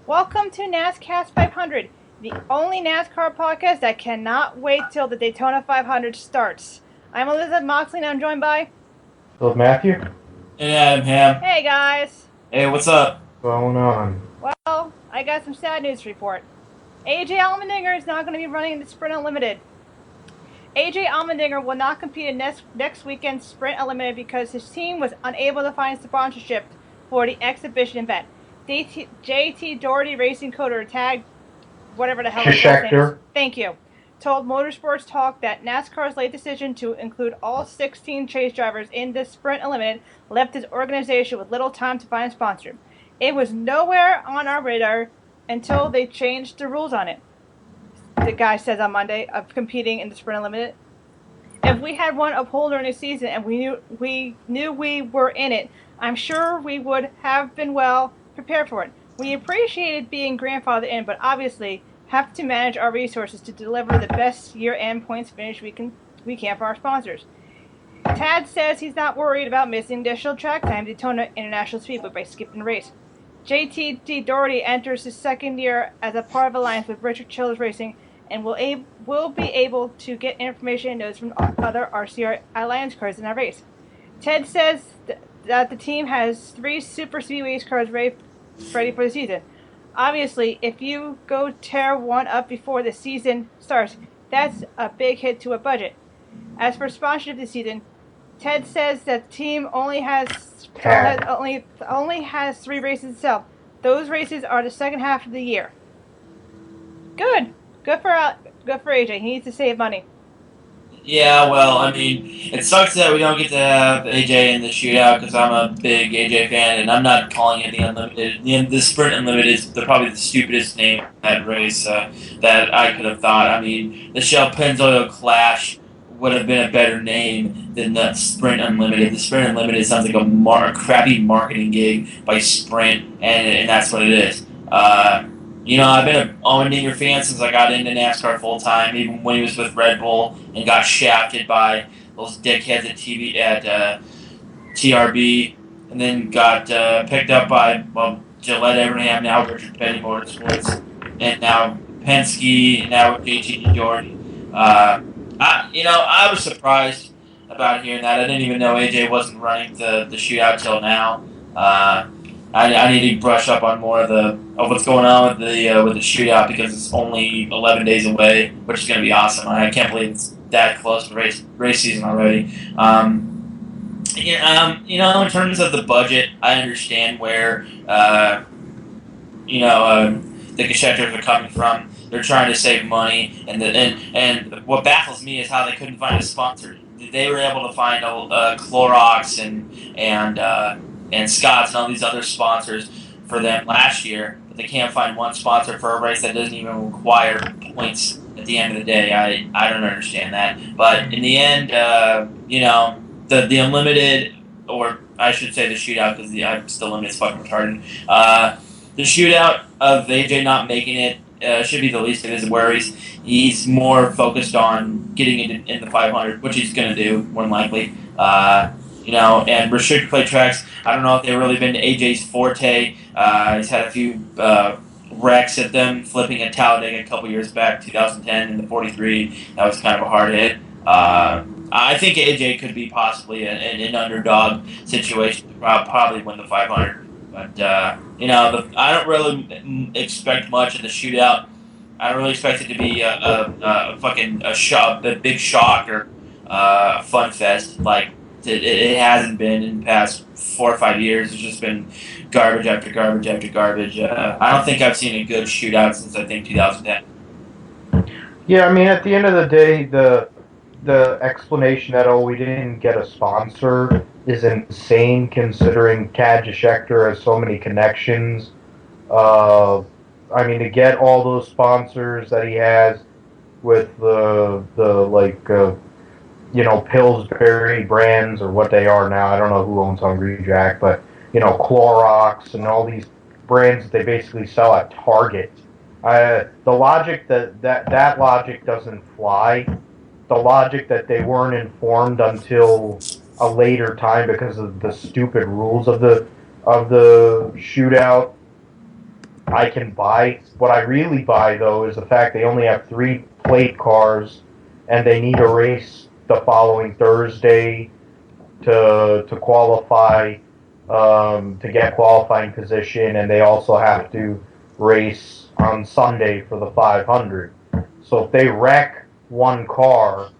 Welcome to NASCAST 500, the only NASCAR podcast that cannot wait till the Daytona 500 starts. I'm Elizabeth Moxley and I'm joined by... Hello, Matthew. Hey, Adam, Hamm. Hey guys! Hey, what's up? What's going on? Well, I got some sad news to report. AJ Allmendinger is not going to be running the Sprint Unlimited. AJ Allmendinger will not compete in next weekend's Sprint Unlimited because his team was unable to find sponsorship for the exhibition event. JT Doherty Racing Coder tag, whatever the hell his name is. Thank you. Told Motorsports Talk that NASCAR's late decision to include all 16 chase drivers in the Sprint Unlimited left his organization with little time to find a sponsor. It was nowhere on our radar until they changed the rules on it, the guy says on Monday, of competing in the Sprint Unlimited. If we had won a pole during the season and we knew we were in it, I'm sure we would have been well prepared for it. We appreciated being grandfathered in, but obviously have to manage our resources to deliver the best year-end points finish we can for our sponsors. Tad says he's not worried about missing additional track time to Daytona International Speedway by skipping the race. JT Doherty enters his second year as a part of alliance with Richard Childress Racing and will be able to get information and notes from other RCR Alliance cars in our race. Ted says that the team has 3 Super Speedways cars ready for the season. Obviously, if you go tear one up before the season starts, that's a big hit to a budget. As for sponsorship this season, Ted says that the team only has 3 races itself. Those races are the second half of the year. Good for AJ. He needs to save money. Yeah, well, I mean, it sucks that we don't get to have AJ in the shootout because I'm a big AJ fan, and I'm not calling it the Unlimited. The Sprint Unlimited is probably the stupidest name of that race that I could have thought. I mean, the Shell Pennzoil Clash would have been a better name than the Sprint Unlimited. The Sprint Unlimited sounds like a crappy marketing gig by Sprint, and that's what it is. I've been an Allmendinger fan since I got into NASCAR full time, even when he was with Red Bull and got shafted by those dickheads at TRB, and then got picked up by Gillette Abraham, now Richard Petty Motorsports, and now Penske, and now JT Doherty. I was surprised about hearing that. I didn't even know AJ wasn't running the shootout till now. I need to brush up on more of what's going on with the shootout because it's only 11 days away, which is going to be awesome. I can't believe it's that close to race season already. In terms of the budget, I understand where the Geschäfters are coming from. They're trying to save money, and what baffles me is how they couldn't find a sponsor. They were able to find Clorox and Scott's and all these other sponsors for them last year, but they can't find one sponsor for a race that doesn't even require points at the end of the day. I don't understand that. But in the end, the Unlimited, or I should say the shootout, because I'm still Limited's fucking retarded. The shootout of AJ not making it should be the least of his worries. He's more focused on getting in the 500, which he's going to do, more than likely. And restricted play tracks, I don't know if they've really been to AJ's forte. He's had a few wrecks at them, flipping at Talladega a couple years back, 2010 in the 43. That was kind of a hard hit. I think AJ could be possibly an underdog situation to probably win the 500. But, I don't really expect much in the shootout. I don't really expect it to be a big shock or a fun fest like it hasn't been in the past 4 or 5 years. It's just been garbage after garbage after garbage. I don't think I've seen a good shootout since I think 2010. Yeah, I mean, at the end of the day, the explanation that we didn't get a sponsor is insane, considering Tad Geschächter has so many connections. To get all those sponsors that he has with Pillsbury brands, or what they are now. I don't know who owns Hungry Jack, but, Clorox and all these brands that they basically sell at Target. The logic that logic doesn't fly. The logic that they weren't informed until a later time because of the stupid rules of the shootout. I can buy. What I really buy, though, is the fact they only have 3 plate cars, and they need a race the following Thursday to qualify, to get qualifying position, and they also have to race on Sunday for the 500. So if they wreck one car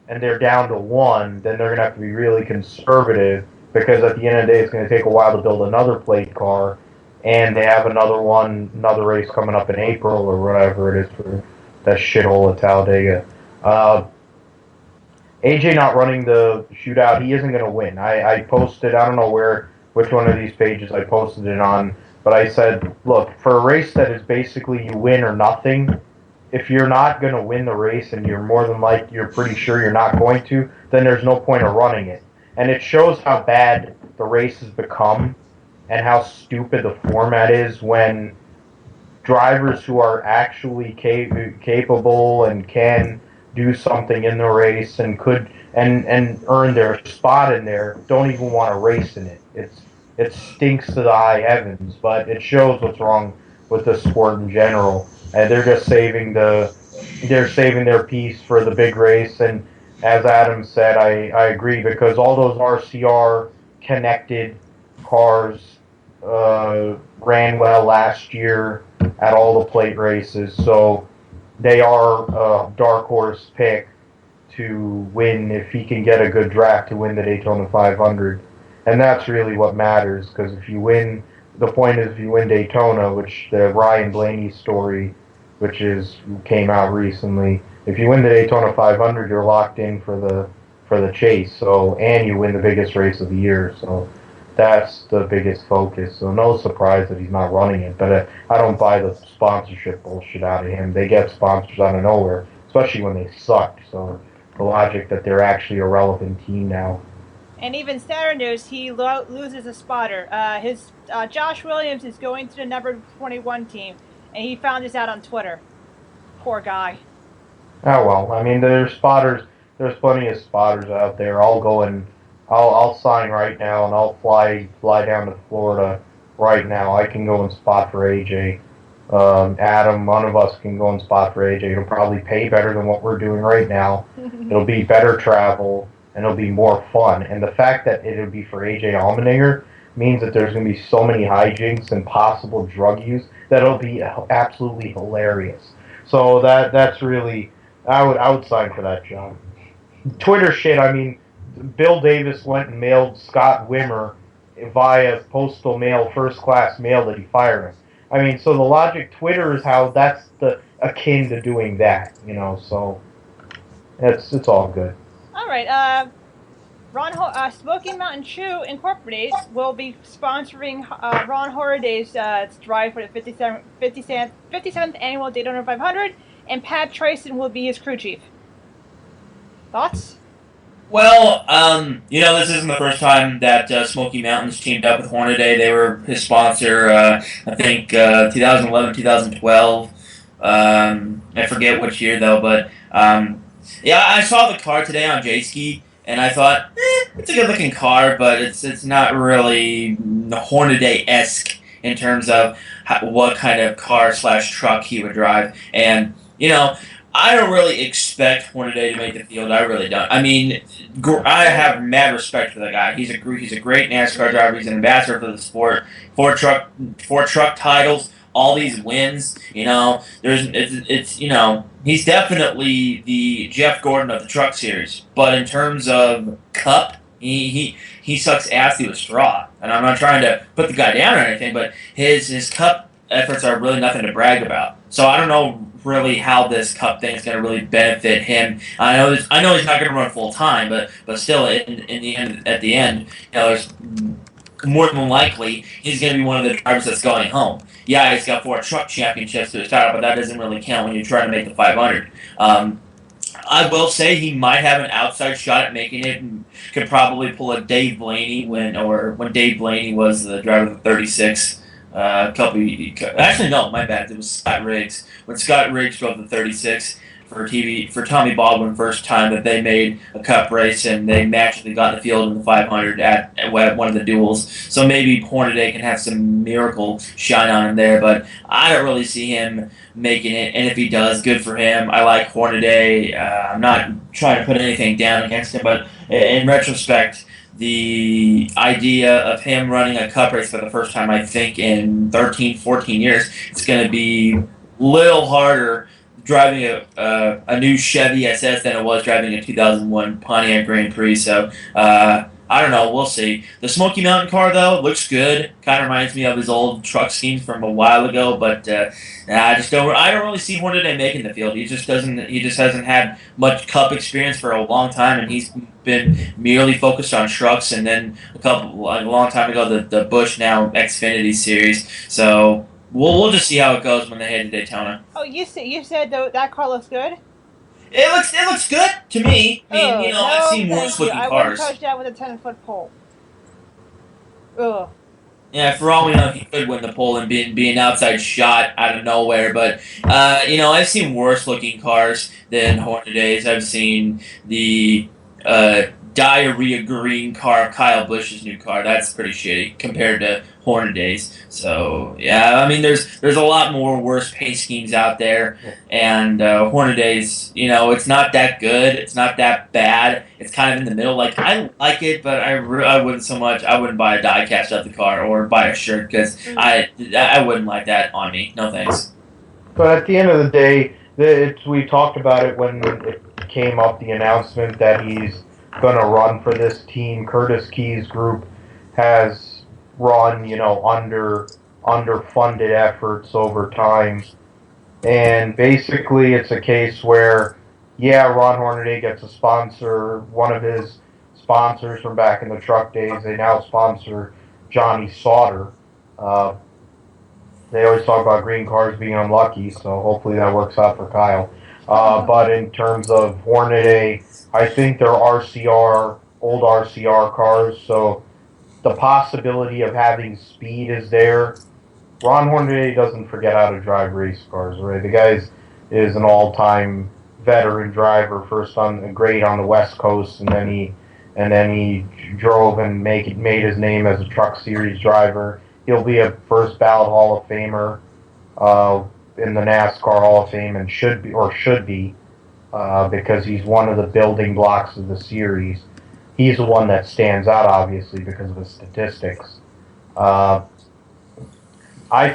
and they're down to 1, then they're going to have to be really conservative, because at the end of the day, it's going to take a while to build another plate car, and they have another race coming up in April or whatever it is for that shithole at Talladega. AJ not running the shootout, he isn't going to win. I posted, I don't know which one of these pages I posted it on, but I said, look, for a race that is basically you win or nothing, if you're not going to win the race and you're pretty sure you're not going to, then there's no point of running it. And it shows how bad the race has become and how stupid the format is when drivers who are actually capable and can do something in the race and could and earn their spot in there don't even want to race in it. It stinks to the high heavens, but it shows what's wrong with the sport in general. And they're just saving their piece for the big race. And as Adam said, I agree, because all those RCR connected cars ran well last year at all the plate races, so they are a dark horse pick to win if he can get a good draft to win the Daytona 500. And that's really what matters, because if you win, the point is if you win Daytona, which the Ryan Blaney story, which came out recently, if you win the Daytona 500, you're locked in for the chase. So, and you win the biggest race of the year. So that's the biggest focus. So no surprise that he's not running it. But I don't buy the sponsorship bullshit out of him. They get sponsors out of nowhere, especially when they sucked. So the logic that they're actually a relevant team now. And even sadder news, he loses a spotter. Josh Williams is going to the number 21 team, and he found this out on Twitter. Poor guy. Oh well, I mean, there's spotters. There's plenty of spotters out there. I'll go and I'll sign right now, and I'll fly down to Florida right now. I can go and spot for AJ. Adam, one of us can go and spot for AJ. It'll probably pay better than what we're doing right now. It'll be better travel, and it'll be more fun. And the fact that it'll be for AJ Allmendinger means that there's going to be so many hijinks and possible drug use that it'll be absolutely hilarious. So that's really, I would sign for that job. Twitter shit, I mean, Bill Davis went and mailed Scott Wimmer via postal mail, first class mail, that he fired him. I mean, so the logic, Twitter is how that's akin to doing that, so it's all good. All right, Smoky Mountain Chew Incorporated will be sponsoring Ron Horaday's drive for the 57th annual Daytona 500, and Pat Trayson will be his crew chief. Thoughts? Well, this isn't the first time that Smoky Mountain's teamed up with Hornaday. They were his sponsor, I think, 2011, 2012. I forget which year, though, but, I saw the car today on J-Ski, and I thought, it's a good-looking car, but it's not really Hornaday-esque in terms of what kind of car/truck he would drive. And, I don't really expect Hornaday to make the field. I really don't. I mean, I have mad respect for the guy. He's a great NASCAR driver. He's an ambassador for the sport. Four truck titles, all these wins. He's definitely the Jeff Gordon of the Truck Series. But in terms of Cup, he sucks ass to a straw. And I'm not trying to put the guy down or anything, but his Cup efforts are really nothing to brag about. So I don't know really how this Cup thing is going to really benefit him. I know he's not going to run full time, but still, at the end, it's more than likely he's going to be one of the drivers that's going home. Yeah, he's got 4 truck championships to his title, but that doesn't really count when you're trying to make the 500. I will say he might have an outside shot at making it, and could probably pull a Dave Blaney when Dave Blaney was the driver of the 36. Actually, no, my bad. It was Scott Riggs. When Scott Riggs drove the 36, for Tommy Baldwin first time that they made a Cup race and they magically got in the field in the 500 at one of the duels. So maybe Hornaday can have some miracle shine on him there, but I don't really see him making it. And if he does, good for him. I like Hornaday. I'm not trying to put anything down against him, but in retrospect, the idea of him running a Cup race for the first time, I think, in 13, 14 years, it's going to be a little harder driving a new Chevy SS than it was driving a 2001 Pontiac Grand Prix. So I don't know. We'll see. The Smoky Mountain car, though, looks good. Kind of reminds me of his old truck schemes from a while ago. But I don't really see Hornaday making the field. He just doesn't. He just hasn't had much Cup experience for a long time, and he's been merely focused on trucks. And then a long time ago, the Busch now Xfinity series. So we'll just see how it goes when they head to Daytona. Oh, you said that car looks good? It looks good to me. I mean, I've seen worse looking cars. I wouldn't touch that with a 10-foot pole. Ugh. Yeah, for all we know, he could win the pole and be an outside shot out of nowhere. But I've seen worse looking cars than Hornaday's. I've seen the diarrhea green car, Kyle Busch's new car. That's pretty shitty compared to Hornaday's. So yeah, I mean, there's a lot more worse pace schemes out there, and Hornaday's, it's not that good. It's not that bad. It's kind of in the middle. Like, I like it, but I wouldn't so much. I wouldn't buy a die cast of the car or buy a shirt because I wouldn't like that on me. No thanks. But at the end of the day, we talked about it when it came up, the announcement that he's going to run for this team. Curtis Key's group has run, underfunded efforts over time. And basically it's a case where, Ron Hornaday gets a sponsor. One of his sponsors from back in the truck days, they now sponsor Johnny Sauter. They always talk about green cars being unlucky, so hopefully that works out for Kyle. But in terms of Hornaday, I think they're old RCR cars, so the possibility of having speed is there. Ron Hornaday doesn't forget how to drive race cars, right? The guy is an all-time veteran driver, first great on the West Coast, and then he drove and made his name as a Truck Series driver. He'll be a first ballot Hall of Famer in the NASCAR Hall of Fame, and should be because he's one of the building blocks of the series. He's the one that stands out, obviously, because of his statistics. I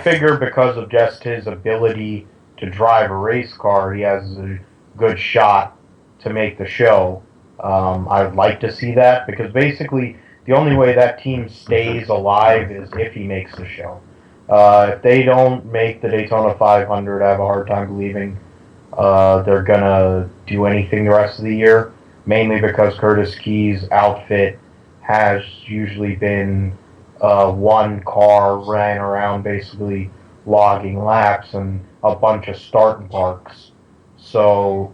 figure because of just his ability to drive a race car, he has a good shot to make the show. I'd like to see that, because basically the only way that team stays alive is if he makes the show. If they don't make the Daytona 500, I have a hard time believing they're going to do anything the rest of the year. Mainly because Curtis Key's outfit has usually been one car ran around basically logging laps and a bunch of start and parks. So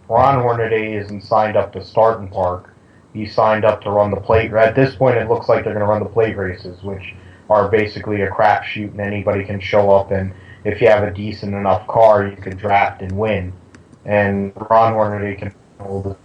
Ron Hornaday isn't signed up to start and park. He signed up to run the plate. At this point, it looks like they're going to run the plate races, which are basically a crapshoot, and anybody can show up, and if you have a decent enough car, you can draft and win. And Ron Hornaday can hold it.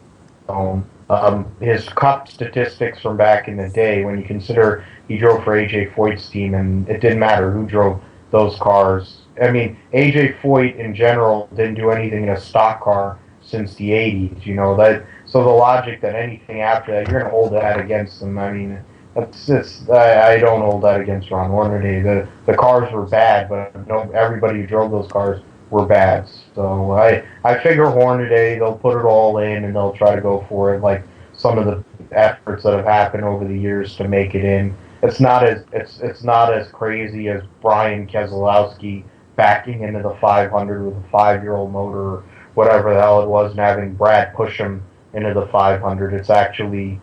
His Cup statistics from back in the day, when you consider he drove for A.J. Foyt's team, and it didn't matter who drove those cars. I mean, A.J. Foyt in general didn't do anything in a stock car since the 80s, so the logic that anything after that, you're going to hold that against them. I mean, I don't hold that against Ron Hornaday. The cars were bad, but everybody who drove those cars were bad. So I figure Hornaday, they'll put it all in and they'll try to go for it, like some of the efforts that have happened over the years to make it in. It's not as crazy as Brian Keselowski backing into the 500 with a 5-year-old motor or whatever the hell it was, and having Brad push him into the 500. It's actually,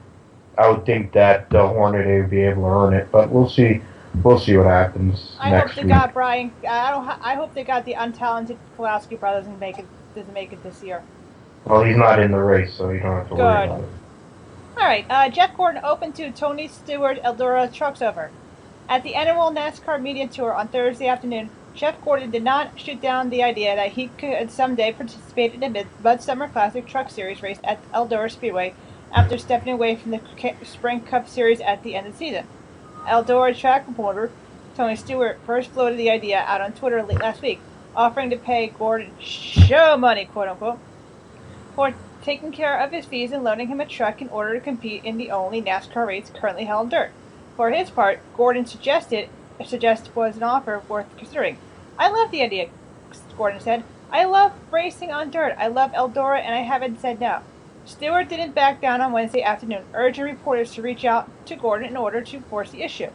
I would think that Hornaday would be able to earn it, but we'll see. We'll see what happens next week. I hope they got the untalented Keselowski brothers and doesn't make it this year. Well, he's not in the race, so you don't have to worry about it. All right, Jeff Gordon opened to Tony Stewart Eldora Trucks Over. At the annual NASCAR Media Tour on Thursday afternoon, Jeff Gordon did not shoot down the idea that he could someday participate in a Midsummer Classic Truck Series race at Eldora Speedway after stepping away from the Spring Cup Series at the end of the season. Eldora track reporter Tony Stewart first floated the idea out on Twitter late last week, offering to pay Gordon show money, quote-unquote, for taking care of his fees and loaning him a truck in order to compete in the only NASCAR race currently held on dirt. For his part, Gordon suggested was an offer worth considering. I love the idea, Gordon said. I love racing on dirt. I love Eldora, and I haven't said no. Stewart didn't back down on Wednesday afternoon, urging reporters to reach out to Gordon in order to force the issue.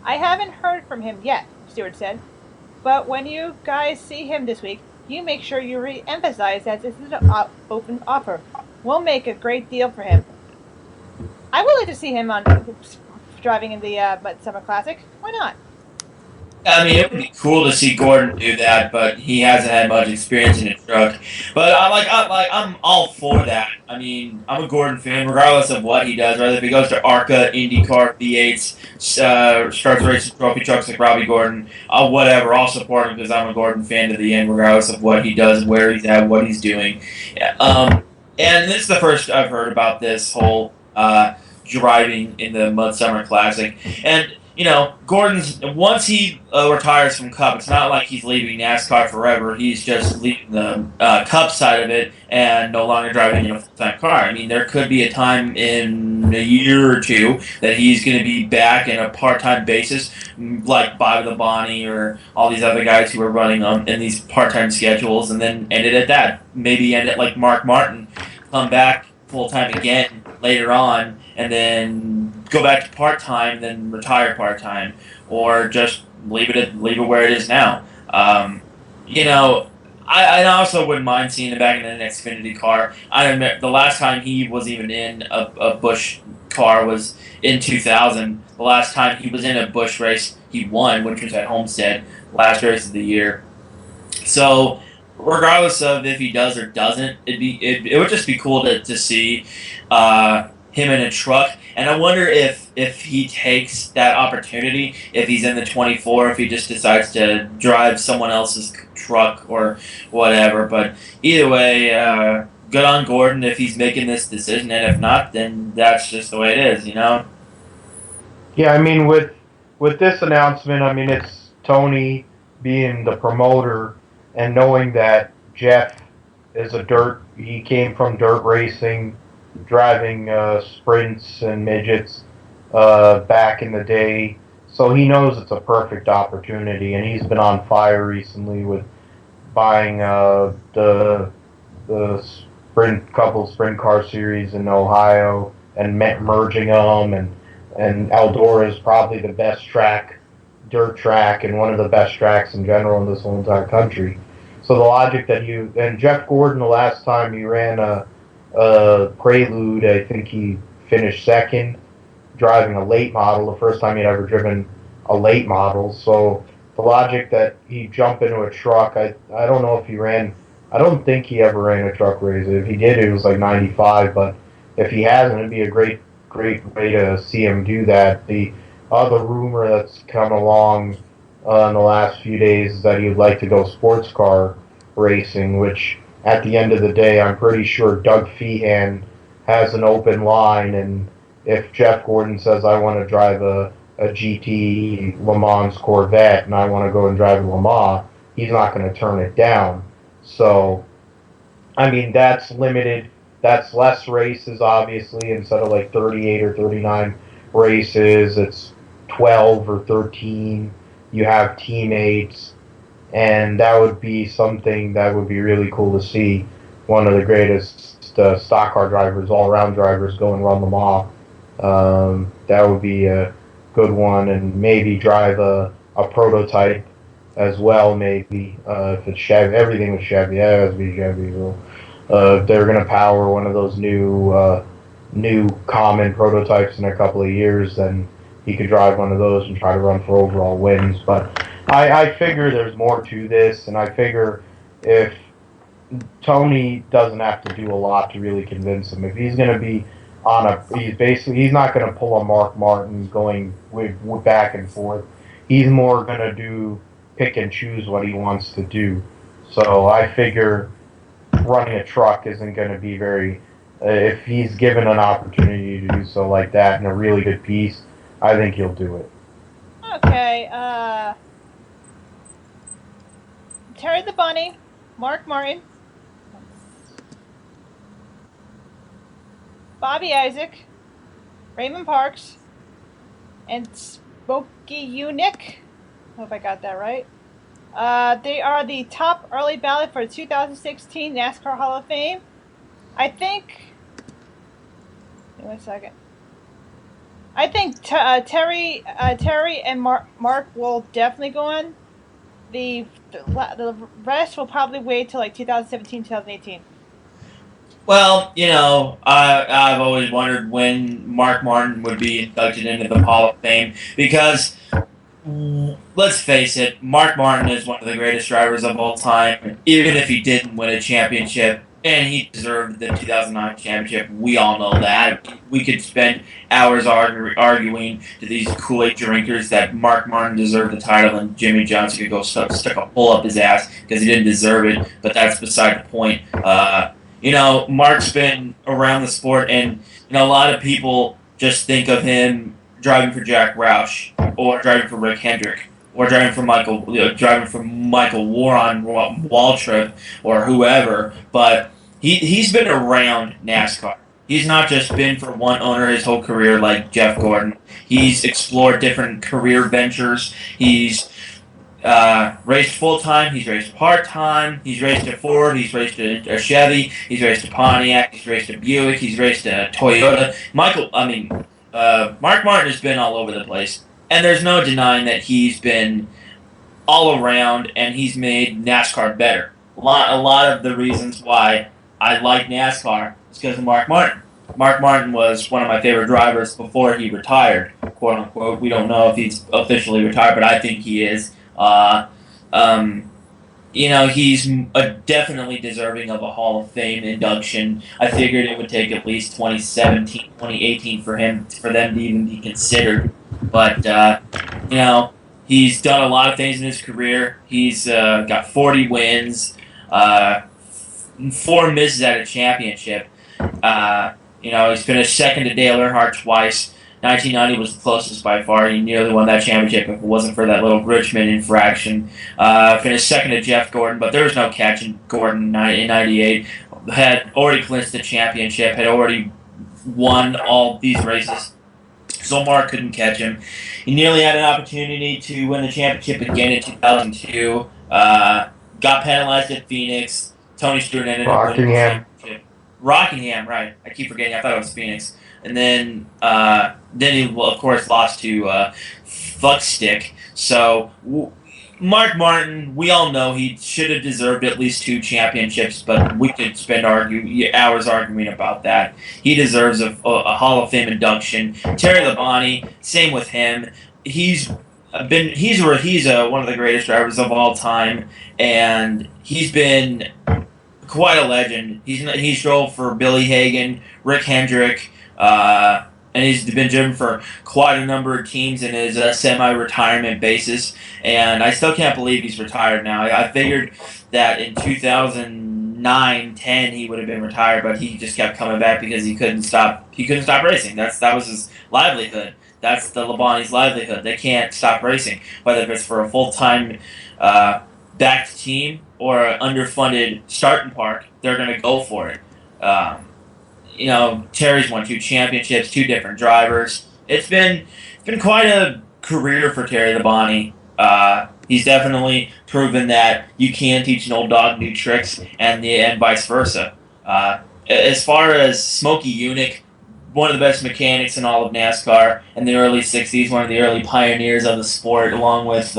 I haven't heard from him yet, Stewart said, but when you guys see him this week, you make sure you re-emphasize that this is an open offer. We'll make a great deal for him. I would like to see him on driving in the Summer Classic. Why not? I mean, it would be cool to see Gordon do that, but he hasn't had much experience in a truck. But I'm all for that. I mean, I'm a Gordon fan, regardless of what he does. Whether if he goes to ARCA, IndyCar, V8s, starts racing trophy trucks like Robbie Gordon, whatever, I'll support him because I'm a Gordon fan to the end, regardless of what he does, where he's at, what he's doing. And this is the first I've heard about this whole driving in the Midsummer Classic, and. You know, Gordon's, once he retires from Cup, it's not like he's leaving NASCAR forever. He's just leaving the Cup side of it and no longer driving a full-time car. I mean, there could be a time in a year or two that he's going to be back in a part-time basis, like Bobby Labonte or all these other guys who are running in these part-time schedules, and then end it at that. Maybe end it like Mark Martin, come back full-time again later on, and then go back to part-time, then retire part-time, or just leave it where it is now. You know, I also wouldn't mind seeing him back in an Xfinity car. I remember the last time he was even in a Busch car was in 2000. The last time he was in a Busch race, he won, which was at Homestead, last race of the year. So, regardless of if he does or doesn't, it would just be cool to see him in a truck. And I wonder if he takes that opportunity, if he's in the 24, if he just decides to drive someone else's truck or whatever. But either way, good on Gordon if he's making this decision, and if not, then that's just the way it is, you know? Yeah, I mean, with this announcement, I mean, it's Tony being the promoter and knowing that Jeff is he came from dirt racing, driving sprints and midgets back in the day, so he knows it's a perfect opportunity, and he's been on fire recently with buying the couple sprint car series in Ohio and merging them, and Eldora is probably the best dirt track, and one of the best tracks in general in this whole entire country. So the logic that and Jeff Gordon, the last time he ran a Prelude, I think he finished second, driving a late model, the first time he'd ever driven a late model. So the logic that he jump into a truck, I don't know if I don't think he ever ran a truck race. If he did, it was like 95, but if he hasn't, it'd be a great way to see him do that. The other rumor that's come along in the last few days is that he would like to go sports car racing, which at the end of the day, I'm pretty sure Doug Feehan has an open line, and if Jeff Gordon says, I want to drive a GT Le Mans Corvette and I want to go and drive Le Mans, he's not going to turn it down. So, I mean, that's limited. That's less races, obviously. Instead of like 38 or 39 races, it's 12 or 13. You have teammates. And that would be something that would be really cool to see. One of the greatest stock car drivers, all-around drivers, go and run Le Mans. That would be a good one, and maybe drive a prototype as well. Maybe if it's Chevy, everything with Chevy, yeah, it has to be Chevy. If they're going to power one of those new common prototypes in a couple of years, then he could drive one of those and try to run for overall wins. But I figure there's more to this, and I figure if Tony doesn't have to do a lot to really convince him. If he's going to be he's not going to pull a Mark Martin going back and forth. He's more going to do pick and choose what he wants to do. So I figure running a truck isn't going to be very. If he's given an opportunity to do so like that in a really good piece, I think he'll do it. Okay. Terry the Bunny, Mark Martin, Bobby Isaac, Raymond Parks, and Smokey Unick. Hope I got that right. They are the top early ballot for 2016 NASCAR Hall of Fame. I think. Wait 1 second. I think Terry and Mark will definitely go on. The rest will probably wait till like 2017, 2018. Well, I've always wondered when Mark Martin would be inducted into the Hall of Fame because, let's face it, Mark Martin is one of the greatest drivers of all time, even if he didn't win a championship, and he deserved the 2009 championship. We all know that. We could spend hours arguing to these Kool-Aid drinkers that Mark Martin deserved the title and Jimmy Johnson could go stick a hole up his ass because he didn't deserve it, but that's beside the point. Mark's been around the sport, and a lot of people just think of him driving for Jack Roush or driving for Rick Hendrick or driving for Michael Warren, Waltrip, or whoever. But he's been around NASCAR. He's not just been for one owner his whole career like Jeff Gordon. He's explored different career ventures. He's raced full-time, he's raced part-time, he's raced a Ford, he's raced a Chevy, he's raced a Pontiac, he's raced a Buick, he's raced a Toyota. Mark Martin has been all over the place, and there's no denying that he's been all around, and he's made NASCAR better. A lot of the reasons why I like NASCAR is because of Mark Martin. Mark Martin was one of my favorite drivers before he retired, quote unquote. We don't know if he's officially retired, but I think he is. He's definitely deserving of a Hall of Fame induction. I figured it would take at least 2017, 2018 for them to even be considered. But, he's done a lot of things in his career. He's got 40 wins, 4 misses at a championship. He's finished second to Dale Earnhardt twice. 1990 was the closest by far. He nearly won that championship if it wasn't for that little Richmond infraction. Finished second to Jeff Gordon, but there was no catching Gordon in 98. Had already clinched the championship, had already won all these races. So Mark couldn't catch him. He nearly had an opportunity to win the championship again in 2002. Got penalized at Phoenix. Tony Stewart ended up winning the championship. Rockingham, right. I keep forgetting. I thought it was Phoenix. And then he, of course, lost to Fuckstick. So Mark Martin, we all know he should have deserved at least 2 championships, but we could spend hours arguing about that. He deserves a Hall of Fame induction. Terry Labonte, same with him. He's one of the greatest drivers of all time, and he's been quite a legend. He's drove for Billy Hagan, Rick Hendrick. And he's been driven for quite a number of teams in his semi-retirement basis, and I still can't believe he's retired now. I figured that in 2009-10 he would have been retired, but he just kept coming back because he couldn't stop racing. That was his livelihood. That's the Labonte's livelihood. They can't stop racing, whether it's for a full-time backed team or an underfunded starting park. They're going to go for it. Terry's won 2 championships, 2 different drivers. It's been quite a career for Terry Labonte. He's definitely proven that you can teach an old dog new tricks, and vice versa. As far as Smokey Unick, one of the best mechanics in all of NASCAR in the early '60s, one of the early pioneers of the sport, along with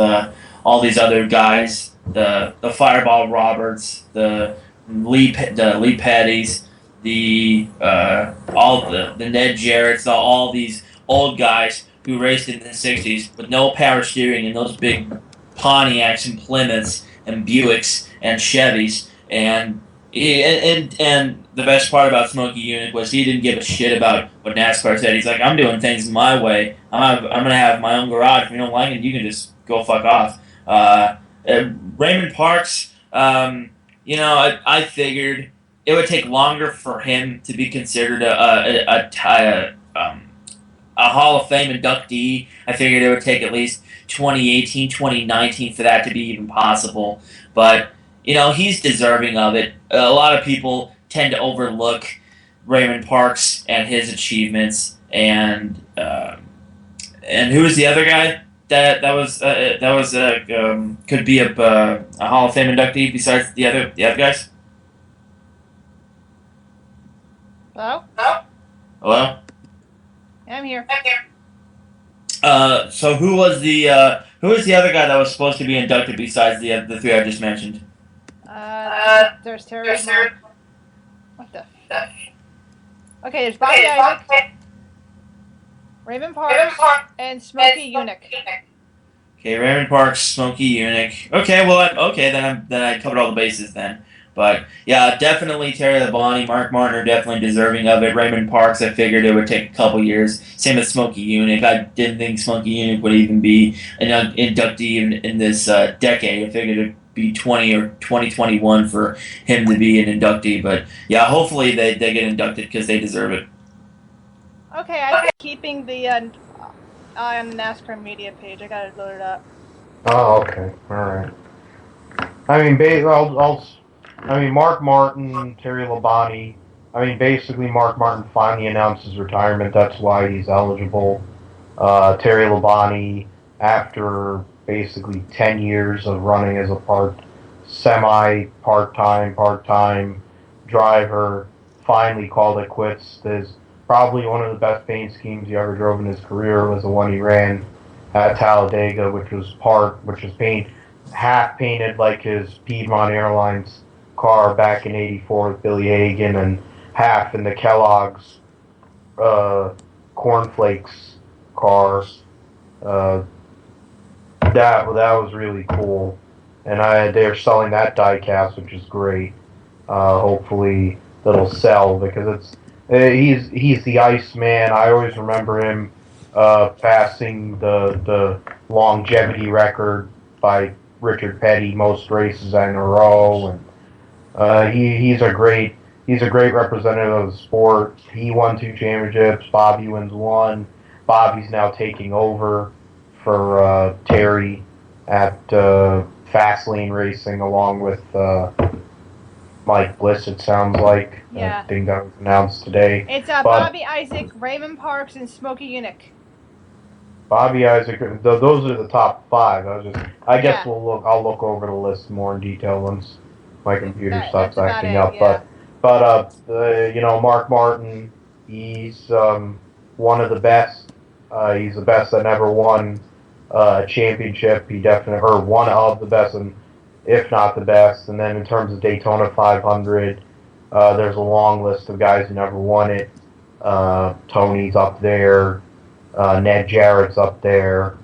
all these other guys, the Fireball Roberts, the Lee Pettys. All the Ned Jarretts, all these old guys who raced in the '60s with no power steering and those big Pontiacs and Plymouths and Buicks and Chevys, and the best part about Smokey Unick was he didn't give a shit about what NASCAR said. He's like, I'm doing things my way. I'm gonna have my own garage. If you don't like it, you can just go fuck off. Raymond Parks, I figured it would take longer for him to be considered a Hall of Fame inductee. I figured it would take at least 2018, 2019 for that to be even possible. But, he's deserving of it. A lot of people tend to overlook Raymond Parks and his achievements. And who was the other guy that could be a Hall of Fame inductee besides the other guys? Hello? Hello? I'm here. So who was the other guy that was supposed to be inducted besides the three I just mentioned? There's Terry. What the? Okay, there's Bobby Isaac, Raymond Parks, and Smokey Unick. Okay, Raymond Parks, Smokey Unick. Okay, well, then I covered all the bases then. But yeah, definitely Terry Labonte, Mark Martin are definitely deserving of it. Raymond Parks, I figured it would take a couple years. Same with Smokey Unick. I didn't think Smokey Unick would even be an inductee in this decade. I figured it'd be 20 or 2021 for him to be an inductee. But yeah, hopefully they get inducted because they deserve it. Okay, I'm keeping the eye on the NASCAR media page. I got it loaded up. Oh, okay. All right. Mark Martin, Terry Labonte. Basically, Mark Martin finally announced his retirement. That's why he's eligible. Terry Labonte, after basically 10 years of running as a part-time driver, finally called it quits. There's probably one of the best paint schemes he ever drove in his career was the one he ran at Talladega, which was half painted like his Piedmont Airlines car back in '84 with Billy Hagan, and half in the Kellogg's cornflakes car. That was really cool, and they're selling that die-cast, which is great. Hopefully that'll sell because he's the Iceman. I always remember him passing the longevity record by Richard Petty, most races in a row, and he's a great representative of the sport. He won 2 championships. Bobby wins 1. Bobby's now taking over for Terry at Fastlane Racing, along with Mike Bliss. It sounds like. Yeah. I think that was announced today. It's Bobby Isaac, Raymond Parks, and Smokey Unick. Bobby Isaac. Those are the top 5. I guess I'll look over the list more in detail once my computer stops acting up. Yeah. But Mark Martin, he's one of the best. He's the best that never won a championship. He definitely, or one of the best, and if not the best. And then in terms of Daytona 500, there's a long list of guys who never won it. Tony's up there. Ned Jarrett's up there.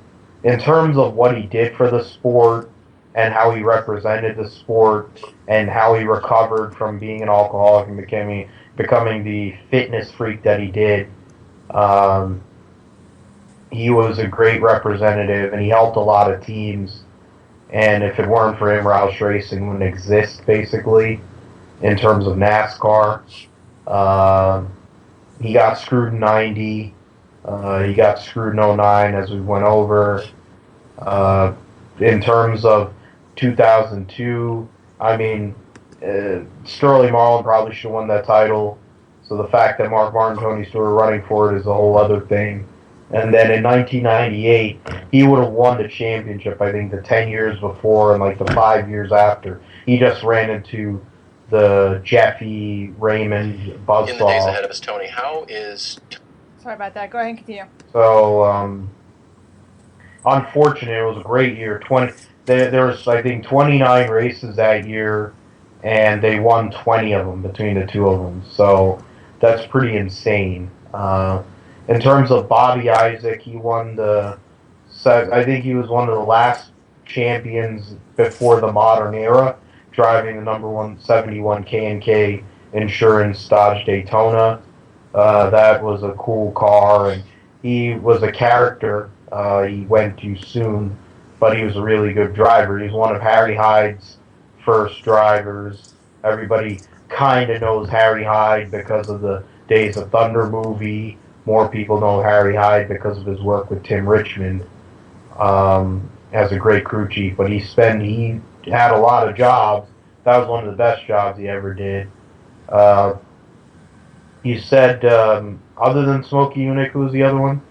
In terms of what he did for the sport and how he represented the sport and how he recovered from being an alcoholic and becoming the fitness freak that he did, he was a great representative, and he helped a lot of teams. And if it weren't for him, Roush Racing wouldn't exist, basically, in terms of NASCAR. He got screwed in '90. He got screwed in '09, as we went over. In terms of 2002, Sterling Marlin probably should have won that title. So the fact that Mark Martin and Tony Stewart were running for it is a whole other thing. And then in 1998, he would have won the championship, I think, the 10 years before and the 5 years after. He just ran into the Jeffy Raymond buzzsaw. In the days ahead of us, Tony, how is... Sorry about that. Go ahead and continue. So, unfortunate. It was a great year. There was, I think, 29 races that year, and they won 20 of them between the two of them. So that's pretty insane. In terms of Bobby Isaac, he won I think he was one of the last champions before the modern era, driving the number 171 K&K Insurance Dodge Daytona. That was a cool car, and he was a character. He went too soon, but he was a really good driver. He was one of Harry Hyde's first drivers. Everybody kind of knows Harry Hyde because of the Days of Thunder movie. More people know Harry Hyde because of his work with Tim Richmond as a great crew chief. But he had a lot of jobs. That was one of the best jobs he ever did. You said, other than Smokey Yunick, who was the other one?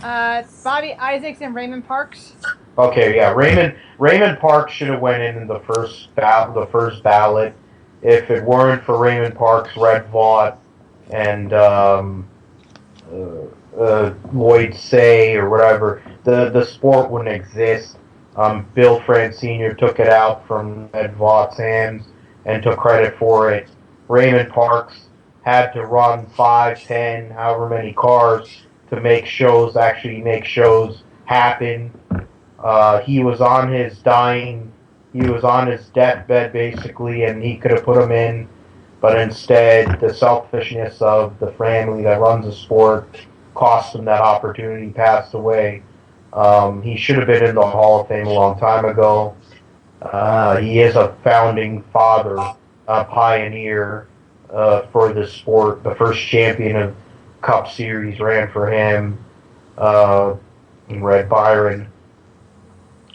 Bobby Isaacs and Raymond Parks. Okay, yeah, Raymond Parks should have went in the first ballot. If it weren't for Raymond Parks, Red Vaught, and Lloyd Say or whatever, the sport wouldn't exist. Bill France Sr. took it out from Red Vaught's hands and took credit for it. Raymond Parks had to run 5, 10, however many cars to make shows happen. He was on his deathbed basically, and he could have put him in, but instead the selfishness of the family that runs the sport cost him that opportunity. He passed away. He should have been in the Hall of Fame a long time ago. He is a founding father, a pioneer for the sport. The first champion of Cup Series ran for him, Red Byron.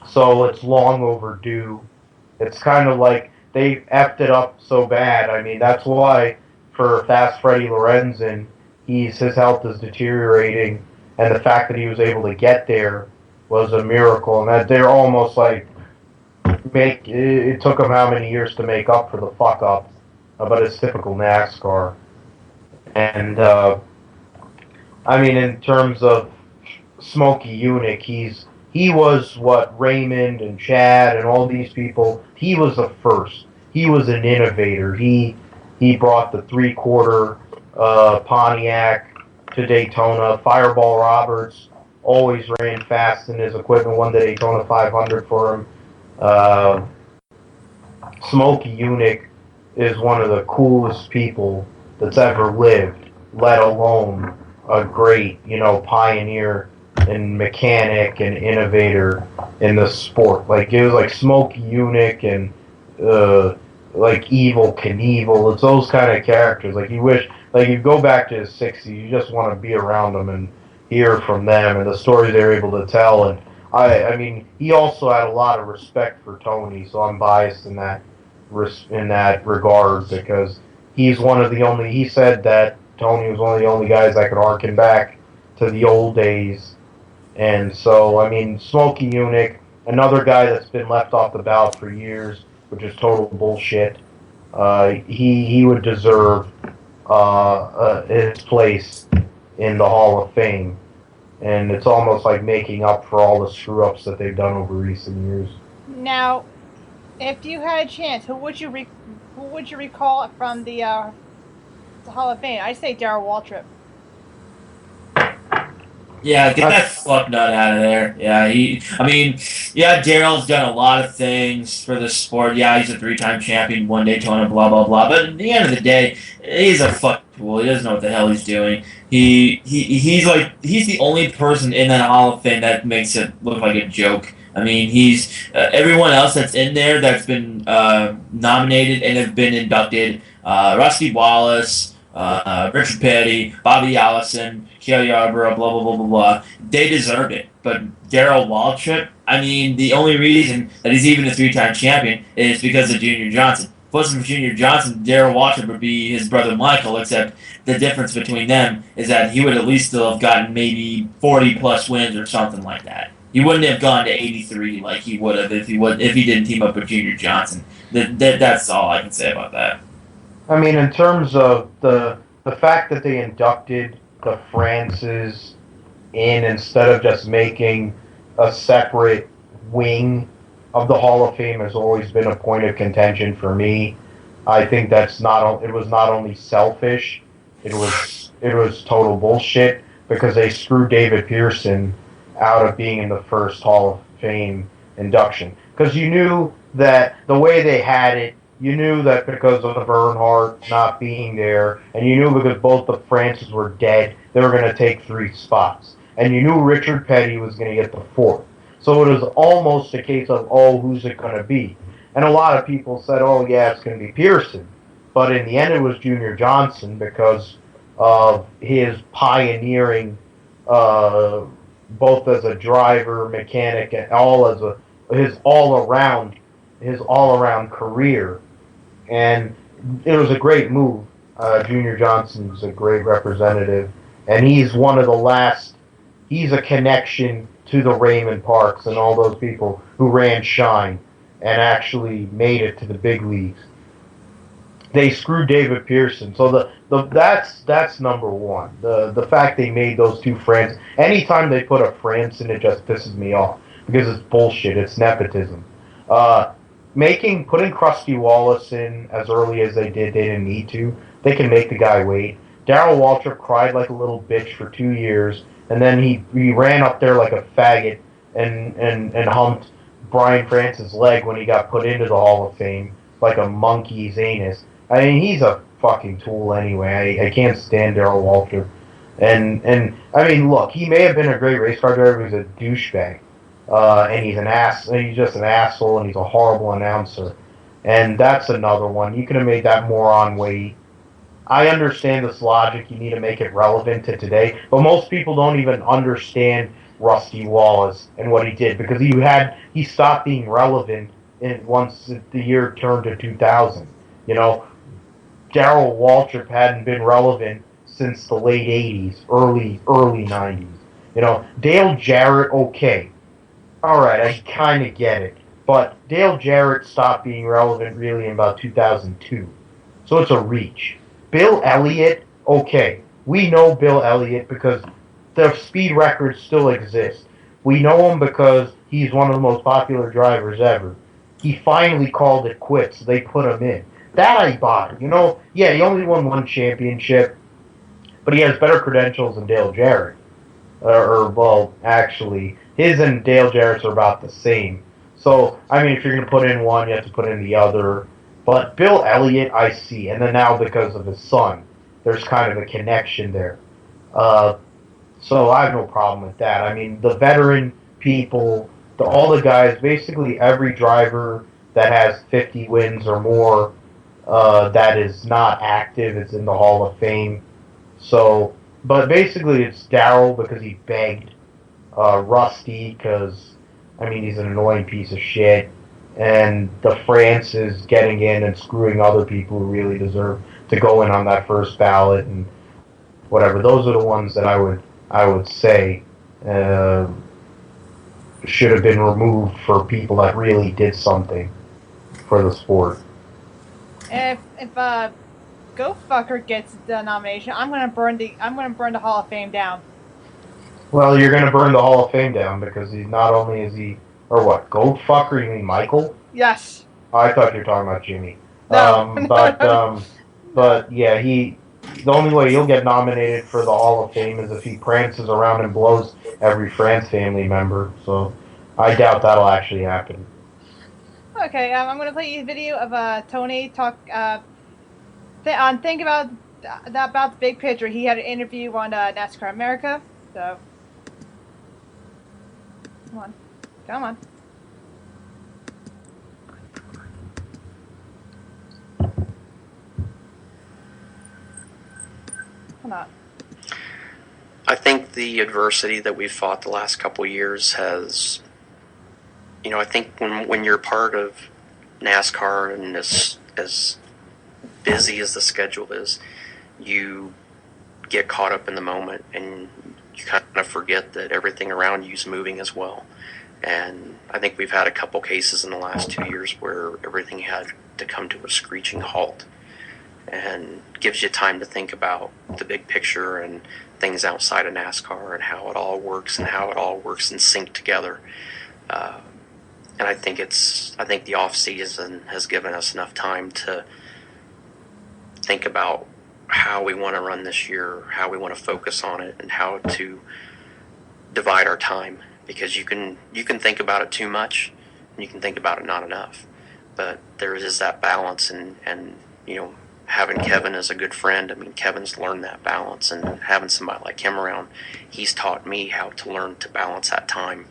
So it's long overdue. It's kind of like they effed it up so bad. I mean, that's why for Fast Freddie Lorenzen, his health is deteriorating, and the fact that he was able to get there was a miracle. And that they're almost like it took him how many years to make up for the fuck up, but it's typical NASCAR. And I mean, in terms of Smokey Yunick, he was what Raymond and Chad and all these people. He was the first. He was an innovator. He brought the 3/4 Pontiac to Daytona. Fireball Roberts always ran fast in his equipment. Won the Daytona 500 for him. Smokey Yunick is one of the coolest people that's ever lived, let alone a great, pioneer and mechanic and innovator in the sport. Like, it was like Smokey Yunick and like Evil Knievel. It's those kind of characters. Like, you go back to his 60s, you just want to be around them and hear from them and the stories they're able to tell. And I mean, he also had a lot of respect for Tony, so I'm biased in that regard, because he's one of the only. He said that Tony was one of the only guys that could harken back to the old days. And so, I mean, Smokey Yunick, another guy that's been left off the ballot for years, which is total bullshit. He would deserve his place in the Hall of Fame, and it's almost like making up for all the screw-ups that they've done over recent years. Now, if you had a chance, who would you recall from the Hall of Fame? I'd say Darrell Waltrip. Yeah, get that fuck nut out of there. Yeah, Darrell's done a lot of things for the sport. Yeah, he's a 3-time champion, won Daytona, blah, blah, blah. But at the end of the day, he's a fuck tool. He doesn't know what the hell he's doing. He's the only person in that Hall of Fame that makes it look like a joke. I mean, he's everyone else that's in there that's been nominated and have been inducted. Rusty Wallace, Richard Petty, Bobby Allison, Cale Yarborough, blah, blah, blah, blah, blah. They deserved it. But Darrell Waltrip, I mean, the only reason that he's even a 3-time champion is because of Junior Johnson. If it wasn't for Junior Johnson, Darrell Waltrip would be his brother Michael, except the difference between them is that he would at least still have gotten maybe 40-plus wins or something like that. He wouldn't have gone to 83 like he would have if he didn't team up with Junior Johnson. That's all I can say about that. I mean, in terms of the fact that they inducted the Frances in instead of just making a separate wing of the Hall of Fame has always been a point of contention for me. I think it was not only selfish, it was total bullshit, because they screwed David Pearson out of being in the first Hall of Fame induction. Because you knew that the way they had it, you knew that because of the Earnhardt not being there, and you knew because both the Frances were dead, they were going to take 3 spots. And you knew Richard Petty was going to get the 4th. So it was almost a case of, oh, who's it going to be? And a lot of people said, oh, yeah, it's going to be Pearson. But in the end, it was Junior Johnson because of his pioneering, both as a driver, mechanic, and his all around career. And it was a great move. Junior Johnson's a great representative, and he's one of the last. He's a connection to the Raymond Parks and all those people who ran Shine and actually made it to the big leagues. They screwed David Pearson, so that's number one. The fact they made those two friends. Anytime they put a France in, it just pisses me off because it's bullshit. It's nepotism. Putting Krusty Wallace in as early as they didn't need to. They can make the guy wait. Darrell Waltrip cried like a little bitch for 2 years, and then he ran up there like a faggot and humped Brian France's leg when he got put into the Hall of Fame like a monkey's anus. I mean, he's a fucking tool anyway. I can't stand Darrell Waltrip. And I mean, look, he may have been a great race car driver. He's a douchebag. And he's an ass. He's just an asshole, and he's a horrible announcer. And that's another one. You could have made that moron wait. I understand this logic. You need to make it relevant to today, but most people don't even understand Rusty Wallace and what he did because he stopped being relevant once the year turned to 2000. You know, Darrell Waltrip hadn't been relevant since the late 80s, early 90s. You know, Dale Jarrett, okay. All right, I kind of get it. But Dale Jarrett stopped being relevant really in about 2002. So it's a reach. Bill Elliott, okay. We know Bill Elliott because the speed records still exist. We know him because he's one of the most popular drivers ever. He finally called it quits, so they put him in. That I bought. You know, yeah, he only won one championship, but he has better credentials than Dale Jarrett. Well, actually, his and Dale Jarrett's are about the same. So, I mean, if you're going to put in one, you have to put in the other. But Bill Elliott, I see. And then now because of his son, there's kind of a connection there. So I have no problem with that. I mean, the veteran people, all the guys, basically every driver that has 50 wins or more that is not active is in the Hall of Fame. So, but basically it's Darrell because he begged. Rusty because, I mean, he's an annoying piece of shit. And the France is getting in and screwing other people who really deserve to go in on that first ballot and whatever. Those are the ones that I would say should have been removed for people that really did something for the sport. If Go Fucker gets the nomination, I'm gonna burn the Hall of Fame down. Well, you're gonna burn the Hall of Fame down because he's not only is he or what, Goat Fucker? You mean Michael? Yes. Oh, I thought you were talking about Jimmy. No. But yeah, the only way he'll get nominated for the Hall of Fame is if he prances around and blows every France family member. So I doubt that'll actually happen. Okay, I'm going to play you a video of Tony talk think about the big picture. He had an interview on NASCAR America. So come on. I think the adversity that we've fought the last couple of years has, I think when you're part of NASCAR and as busy as the schedule is, you get caught up in the moment and you kind of forget that everything around you is moving as well. And I think we've had a couple cases in the last 2 years where everything had to come to a screeching halt, and gives you time to think about the big picture and things outside of NASCAR and how it all works in sync together. And I think the off season has given us enough time to think about how we want to run this year, how we want to focus on it, and how to divide our time. Because you can think about it too much, and you can think about it not enough. But there is that balance, and having Kevin as a good friend, I mean, Kevin's learned that balance, and having somebody like him around, he's taught me how to learn to balance that time.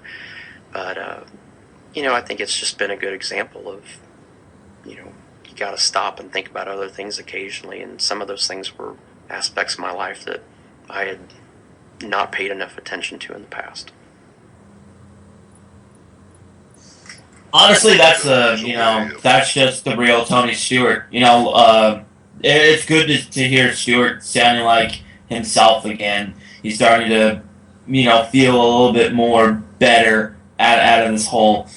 But, I think it's just been a good example of, you got to stop and think about other things occasionally. And some of those things were aspects of my life that I had not paid enough attention to in the past. Honestly, that's just the real Tony Stewart. It's good to hear Stewart sounding like himself again. He's starting to, feel a little bit more better out of this whole,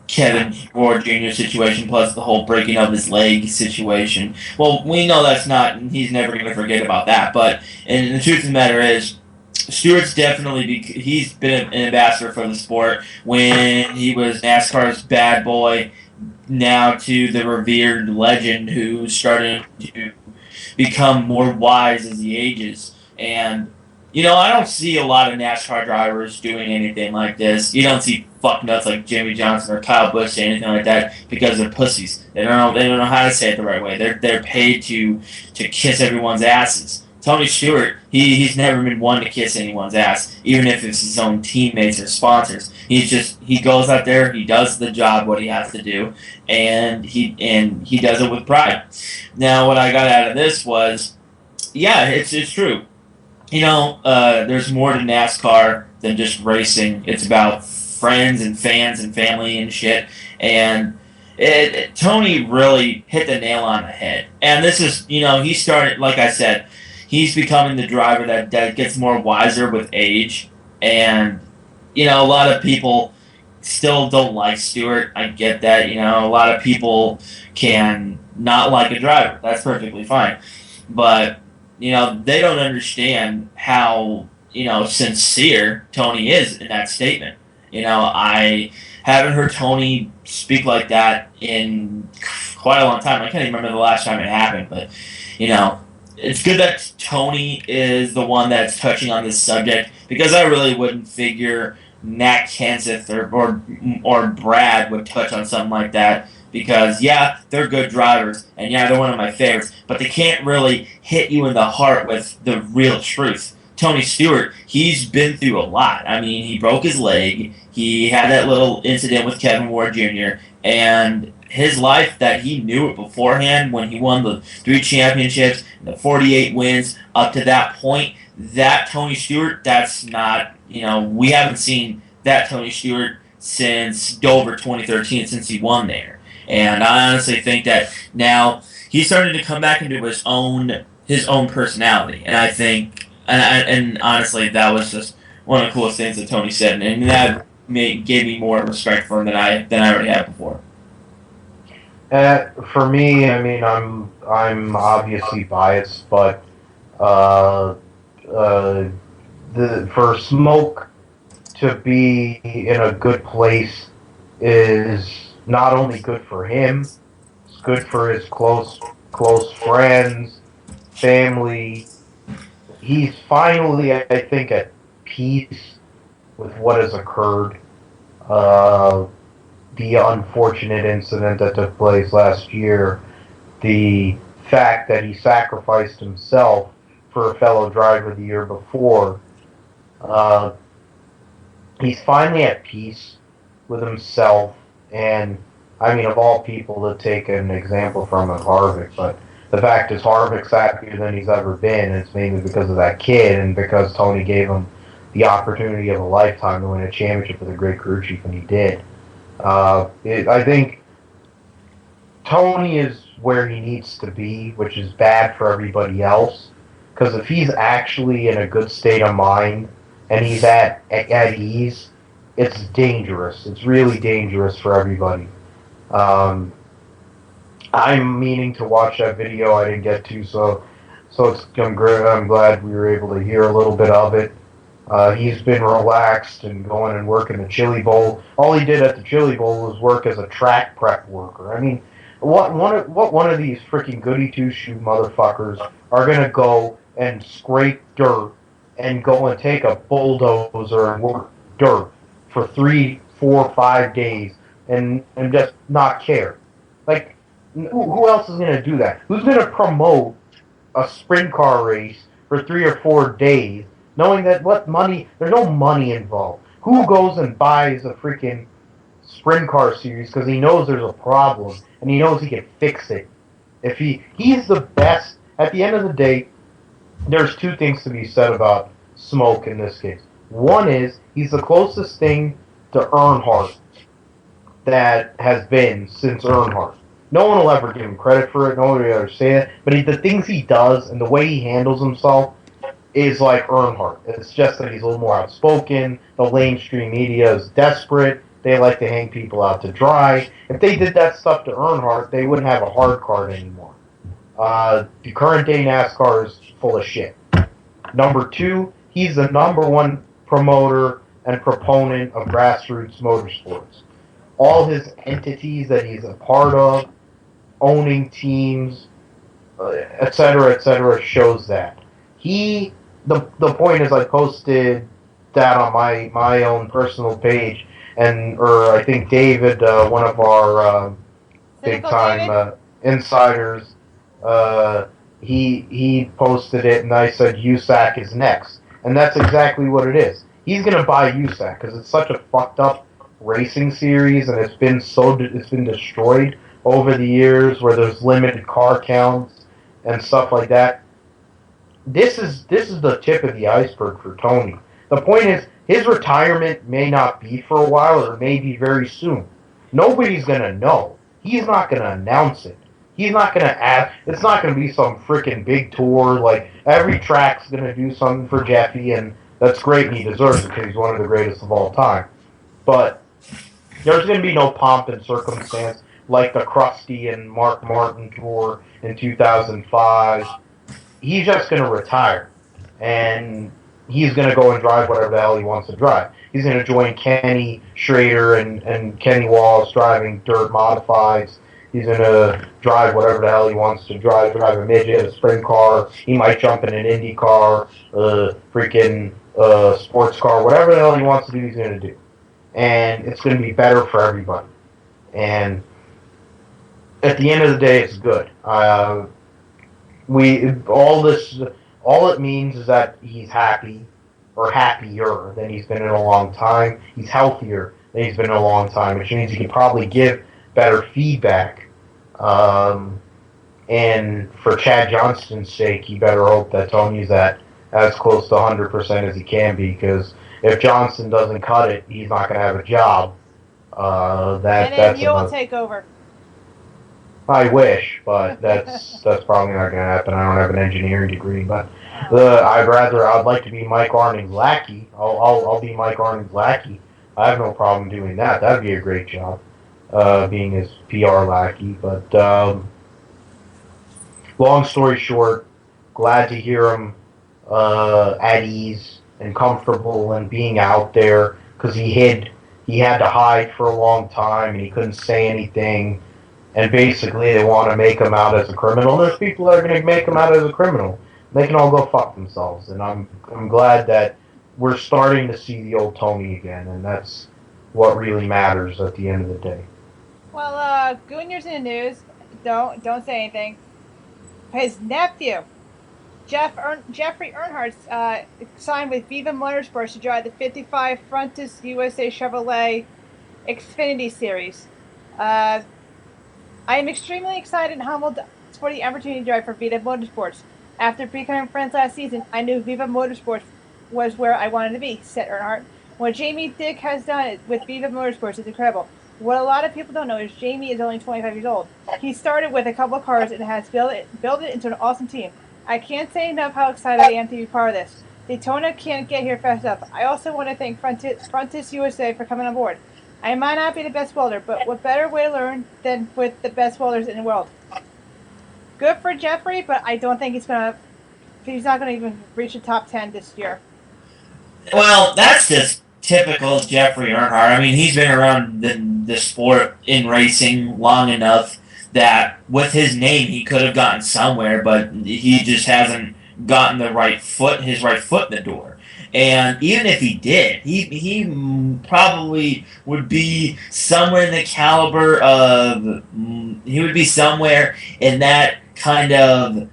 Kevin Ward Jr. situation, plus the whole breaking of his leg situation. Well, we know he's never going to forget about that, but and the truth of the matter is, Stewart's he's been an ambassador for the sport when he was NASCAR's bad boy, now to the revered legend who's starting to become more wise as he ages. And, I don't see a lot of NASCAR drivers doing anything like this. You don't see fucknuts like Jimmy Johnson or Kyle Busch or anything like that because they're pussies. They don't know how to say it the right way. They're paid to kiss everyone's asses. Tony Stewart, he's never been one to kiss anyone's ass, even if it's his own teammates or sponsors. He goes out there, he does the job, what he has to do, and he does it with pride. Now, what I got out of this was, yeah, it's true. There's more to NASCAR than just racing. It's about friends and fans and family and shit. And Tony really hit the nail on the head. And this is, he started, like I said, he's becoming the driver that gets more wiser with age. And, a lot of people still don't like Stewart. I get that. A lot of people can not like a driver. That's perfectly fine. But, they don't understand how, sincere Tony is in that statement. I haven't heard Tony speak like that in quite a long time. I can't even remember the last time it happened, but, it's good that Tony is the one that's touching on this subject, because I really wouldn't figure Nat Kenseth or Brad would touch on something like that, because, yeah, they're good drivers, and yeah, they're one of my favorites, but they can't really hit you in the heart with the real truth. Tony Stewart, he's been through a lot. I mean, he broke his leg, he had that little incident with Kevin Ward Jr., and his life that he knew it beforehand when he won the 3 championships, the 48 wins up to that point, that Tony Stewart, that's not, we haven't seen that Tony Stewart since Dover 2013, since he won there. And I honestly think that now he's starting to come back into his own personality. And I think, and honestly, that was just one of the coolest things that Tony said, and that gave me more respect for him than I already had before. For me, I mean, I'm obviously biased, but for Smoke to be in a good place is not only good for him, it's good for his close friends, family. He's finally, I think, at peace with what has occurred. The unfortunate incident that took place last year, the fact that he sacrificed himself for a fellow driver the year before. He's finally at peace with himself, and I mean, of all people to take an example from is Harvick, but the fact is Harvick's happier than he's ever been, and it's mainly because of that kid and because Tony gave him the opportunity of a lifetime to win a championship with a great crew chief, and he did. I think Tony is where he needs to be, which is bad for everybody else, because if he's actually in a good state of mind and he's at ease, it's dangerous. It's really dangerous for everybody. I'm meaning to watch that video. I didn't get to, so I'm glad we were able to hear a little bit of it. He's been relaxed and going and working the Chili Bowl. All he did at the Chili Bowl was work as a track prep worker. I mean, what one of these freaking goody two-shoe motherfuckers are going to go and scrape dirt and go and take a bulldozer and work dirt for 3, 4, 5 days and just not care? Like, who else is going to do that? Who's going to promote a sprint car race for 3 or 4 days, knowing that there's no money involved? Who goes and buys a freaking sprint car series because he knows there's a problem and he knows he can fix it? If he's the best. At the end of the day, there's two things to be said about Smoke in this case. One is he's the closest thing to Earnhardt that has been since Earnhardt. No one will ever give him credit for it. No one will ever say it. But the things he does and the way he handles himself is like Earnhardt. It's just that he's a little more outspoken. The mainstream media is desperate. They like to hang people out to dry. If they did that stuff to Earnhardt, they wouldn't have a hard card anymore. The current day NASCAR is full of shit. Number two, he's the number one promoter and proponent of grassroots motorsports. All his entities that he's a part of, owning teams, etc., shows that. The point is, I posted that on my own personal page, or I think David, one of our big time insiders, he posted it, and I said USAC is next, and that's exactly what it is. He's gonna buy USAC because it's such a fucked up racing series, and it's been destroyed over the years, where there's limited car counts and stuff like that. This is the tip of the iceberg for Tony. The point is, his retirement may not be for a while, or may be very soon. Nobody's gonna know. He's not gonna announce it. He's not gonna ask. It's not gonna be some freaking big tour. Like, every track's gonna do something for Jeffy, and that's great, and he deserves it because he's one of the greatest of all time. But there's gonna be no pomp and circumstance like the Krusty and Mark Martin tour in 2005. He's just going to retire, and he's going to go and drive whatever the hell he wants to drive. He's going to join Kenny Schrader and Kenny Wallace driving dirt modifieds. He's going to drive whatever the hell he wants to drive a midget, a sprint car. He might jump in an Indy car, freaking sports car, whatever the hell he wants to do, he's going to do. And it's going to be better for everybody. And at the end of the day, it's good. All it means is that he's happy, or happier than he's been in a long time. He's healthier than he's been in a long time, which means he can probably give better feedback. And for Chad Johnston's sake, you better hope that Tony's at as close to 100% as he can be, because if Johnston doesn't cut it, he's not going to have a job. And then you will take over. I wish, but that's probably not going to happen. I don't have an engineering degree, but I'd like to be Mike Arning's lackey. I'll be Mike Arning's lackey. I have no problem doing that. That'd be a great job, being his PR lackey. But long story short, glad to hear him at ease and comfortable and being out there, because he had to hide for a long time and he couldn't say anything. And basically, they want to make him out as a criminal. There's people that are going to make him out as a criminal. They can all go fuck themselves. And I'm glad that we're starting to see the old Tony again, and that's what really matters at the end of the day. Well, good news in the news. Don't say anything. His nephew, Jeffrey Earnhardt, signed with Viva Motorsports to drive the '55 Frontis USA Chevrolet Xfinity Series. I am extremely excited and humbled for the opportunity to drive for Viva Motorsports. After becoming friends last season, I knew Viva Motorsports was where I wanted to be, said Earnhardt. What Jamie Dick has done with Viva Motorsports is incredible. What a lot of people don't know is Jamie is only 25 years old. He started with a couple of cars and has built it into an awesome team. I can't say enough how excited I am to be part of this. Daytona can't get here fast enough. I also want to thank Frontis USA for coming on board. I might not be the best welder, but what better way to learn than with the best welders in the world? Good for Jeffrey, but I don't think he's not going to even reach the top 10 this year. Well, that's just typical Jeffrey Earnhardt. I mean, he's been around the sport in racing long enough that with his name he could have gotten somewhere, but he just hasn't gotten his right foot in the door. And even if he did, he probably would be somewhere in the caliber of, he would be somewhere in that kind of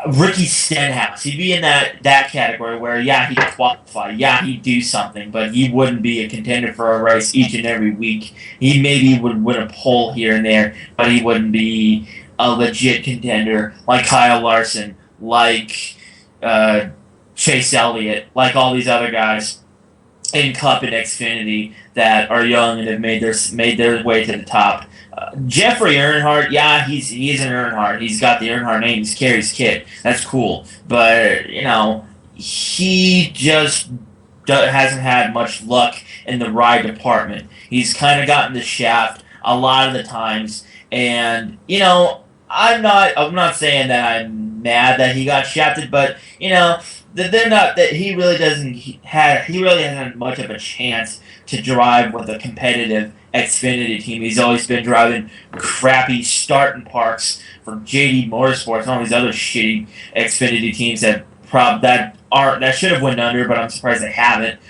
Ricky Stenhouse. He'd be in that category where, yeah, he'd qualify, yeah, he'd do something, but he wouldn't be a contender for a race each and every week. He maybe would win a pole here and there, but he wouldn't be a legit contender like Kyle Larson, like uh, Chase Elliott, like all these other guys in Cup and Xfinity that are young and have made their way to the top. Jeffrey Earnhardt, yeah, he's an Earnhardt. He's got the Earnhardt name. He's Carrie's kid. That's cool. But he just hasn't had much luck in the ride department. He's kind of gotten the shaft a lot of the times, and I'm not saying that I'm mad that he got shafted, but that they're not that he really hasn't had much of a chance to drive with a competitive Xfinity team. He's always been driving crappy starting parks for JD Motorsports and all these other shitty Xfinity teams that should have went under, but I'm surprised they haven't.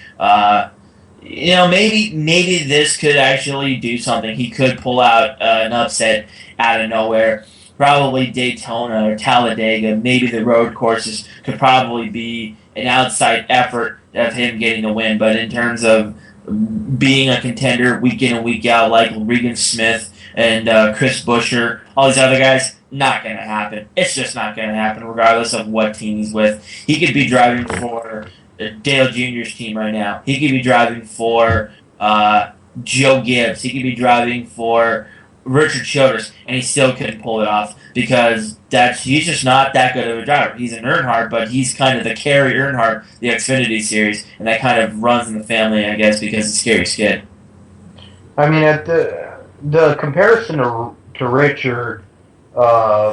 Maybe this could actually do something. He could pull out an upset out of nowhere. Probably Daytona or Talladega. Maybe the road courses could probably be an outside effort of him getting the win. But in terms of being a contender week in and week out, like Regan Smith and Chris Buescher, all these other guys, not going to happen. It's just not going to happen, regardless of what team he's with. He could be driving for Dale Jr.'s team right now. He could be driving for Joe Gibbs. He could be driving for Richard Childress, and he still couldn't pull it off because he's just not that good of a driver. He's an Earnhardt, but he's kind of the Kerry Earnhardt, the Xfinity Series, and that kind of runs in the family, I guess, because it's Kerry's kid. I mean, at the comparison to Richard,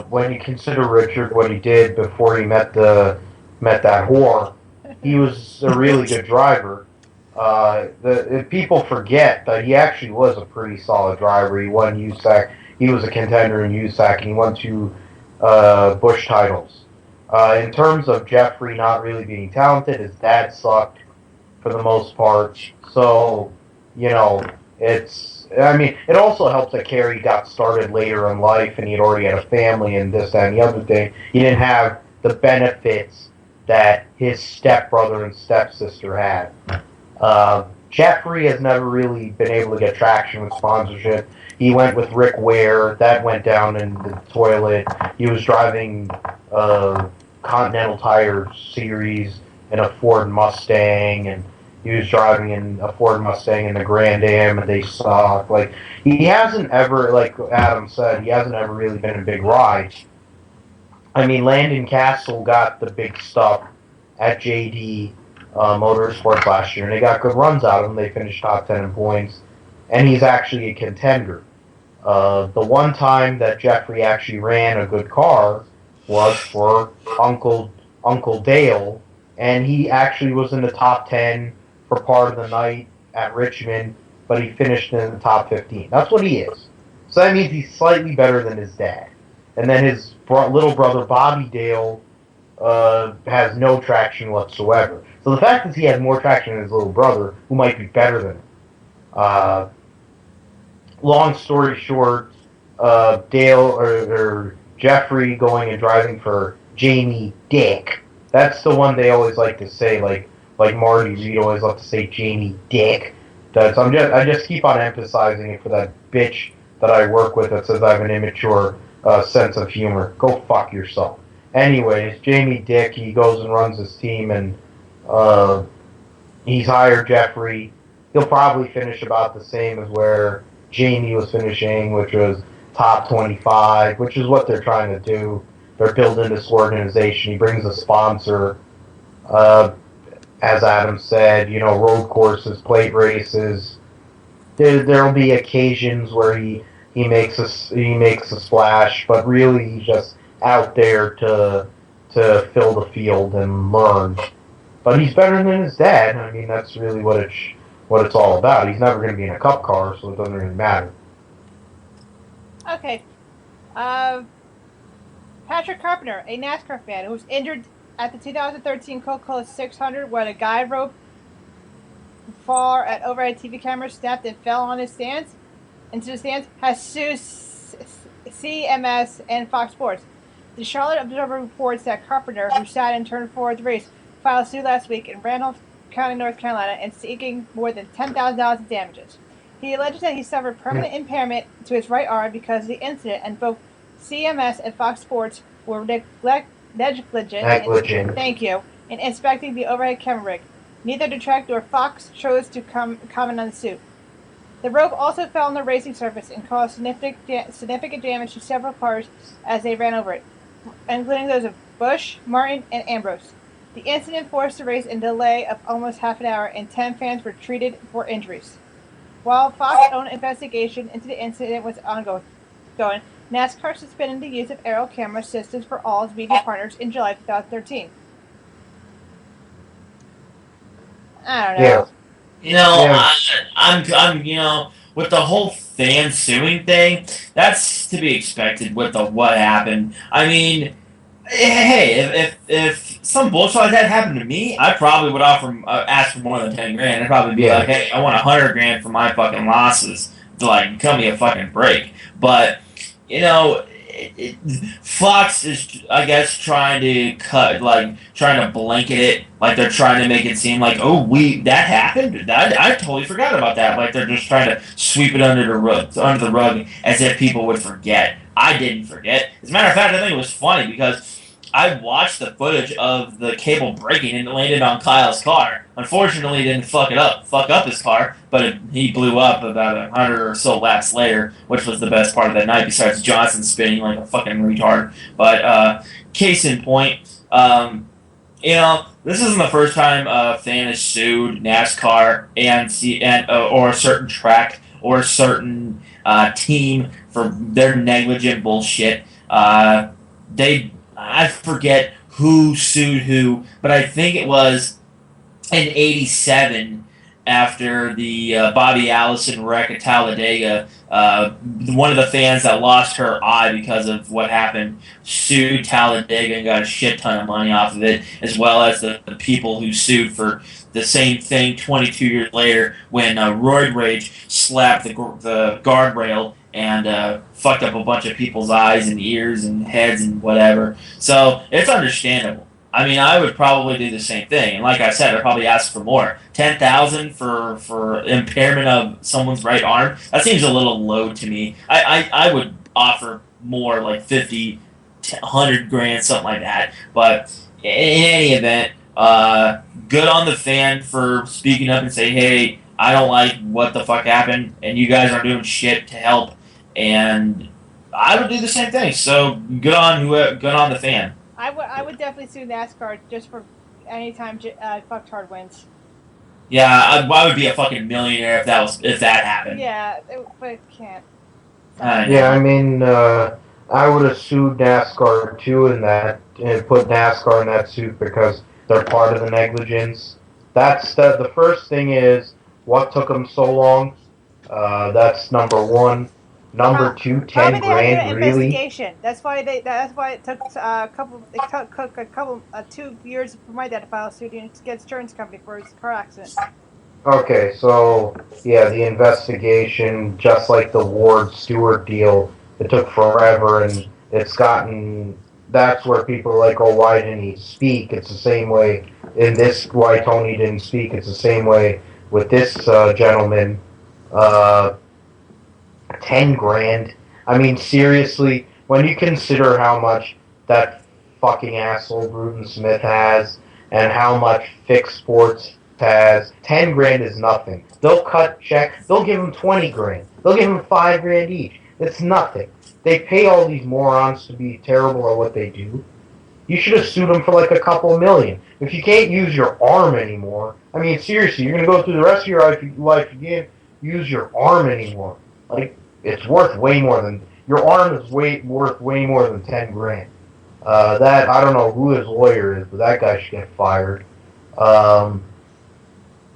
when you consider Richard what he did before he met that whore, he was a really good driver. People forget that he actually was a pretty solid driver. He won USAC. He was a contender in USAC, and he won 2 Busch titles. In terms of Jeffrey not really being talented, his dad sucked for the most part. So, it also helps that Kerry got started later in life, and he'd already had a family and this, that, and the other thing. He didn't have the benefits that his stepbrother and stepsister had. Jeffrey has never really been able to get traction with sponsorship. He went with Rick Ware. That went down in the toilet. He was driving Continental Tire Series in a Ford Mustang, and he was driving in a Ford Mustang in the Grand Am, and they suck. Like, he hasn't ever, like Adam said, he hasn't ever really been in big rides. I mean, Landon Castle got the big stuff at JD Motorsports last year, and they got good runs out of him. They finished top 10 in points, and he's actually a contender. The one time that Jeffrey actually ran a good car was for Uncle Dale, and he actually was in the top 10 for part of the night at Richmond, but he finished in the top 15. That's what he is. So that means he's slightly better than his dad. And then his little brother, Bobby Dale, has no traction whatsoever. So the fact that he has more traction than his little brother, who might be better than him. Long story short, Dale or Jeffrey going and driving for Jamie Dick. That's the one they always like to say, like Marty Reed always like to say Jamie Dick. I just keep on emphasizing it for that bitch that I work with that says I have an immature sense of humor. Go fuck yourself. Anyways, Jamie Dick, he goes and runs his team, and he's hired Jeffrey. He'll probably finish about the same as where Jamie was finishing, which was top 25, which is what they're trying to do. They're building this organization. He brings a sponsor. As Adam said, road courses, plate races. There'll be occasions where he makes a splash, but really he's just out there to fill the field and learn. But he's better than his dad. I mean, that's really what it's all about. He's never going to be in a cup car, so it doesn't really matter. Okay. Patrick Carpenter, a NASCAR fan who was injured at the 2013 Coca-Cola 600 when a guy rope far at overhead TV camera snapped and fell on his into the stands, has sued CMS and Fox Sports. The Charlotte Observer reports that Carpenter, who sat in turn 4 of the race, filed suit last week in Randolph County, North Carolina, and seeking more than $10,000 in damages. He alleges that he suffered permanent impairment to his right arm because of the incident, and both CMS and Fox Sports were negligent. Thank you. In inspecting the overhead camera rig. Neither the track nor Fox chose to comment on the suit. The rope also fell on the racing surface and caused significant damage to several cars as they ran over it, including those of Busch, Martin, and Ambrose. The incident forced the race in a delay of almost half an hour, and 10 fans were treated for injuries. While Fox's own investigation into the incident was ongoing, NASCAR suspended the use of aerial camera systems for all its media partners in July 2013. I don't know. Yeah. I'm with the whole fan suing thing, that's to be expected with what happened. I mean, hey, if some bullshit like that happened to me, I probably would ask for more than $10,000. I'd probably be like, hey, I want $100,000 for my fucking losses to cut me a fucking break. But Fox is, I guess, trying to blanket it, like they're trying to make it seem like, that happened. I totally forgot about that. Like they're just trying to sweep it under the rug as if people would forget. I didn't forget. As a matter of fact, I think it was funny because I watched the footage of the cable breaking and it landed on Kyle's car. Unfortunately, he didn't fuck up his car, but he blew up about 100 or so laps later, which was the best part of that night, besides Johnson spinning like a fucking retard. But case in point, this isn't the first time a fan has sued NASCAR or a certain track or a certain team for their negligent bullshit. I forget who sued who, but I think it was in '87 after the Bobby Allison wreck at Talladega. One of the fans that lost her eye because of what happened sued Talladega and got a shit ton of money off of it, as well as the people who sued for the same thing 22 years later when Roid Rage slapped the guardrail and fucked up a bunch of people's eyes and ears and heads and whatever. So it's understandable. I mean, I would probably do the same thing, and like I said, I'd probably ask for more. $10,000 for impairment of someone's right arm. That seems a little low to me. I would offer more, like $50,000, $100,000, something like that. But in any event, good on the fan for speaking up and saying, hey, I don't like what the fuck happened, and you guys aren't doing shit to help. And I would do the same thing. So good on the fan. I would definitely sue NASCAR just for any time Fucktard wins. Yeah, I would be a fucking millionaire if that happened. Yeah, but it can't. I mean, I would have sued NASCAR too and put NASCAR in that suit because they're part of the negligence. That's the first thing is what took them so long. That's number one. Number two, $10,000 really. Investigation. That's why it took a couple 2 years for my dad to file a suit against insurance company for his car accident. Okay, so yeah, the investigation, just like the Ward Stewart deal, it took forever, and it's gotten. That's where people are like, oh, why didn't he speak? It's the same way in this. Why Tony didn't speak? It's the same way with this gentleman. $10,000. I mean, seriously, when you consider how much that fucking asshole Bruton Smith has and how much Fix Sports has, $10,000 is nothing. They'll cut check. They'll give him $20,000. They'll give him $5,000 each. It's nothing. They pay all these morons to be terrible at what they do. You should have sued them for like a couple million. If you can't use your arm anymore, I mean, seriously, you're gonna go through the rest of your life you can't use your arm anymore. Like, it's worth way more than your arm is worth way more than $10,000. That I don't know who his lawyer is, but that guy should get fired.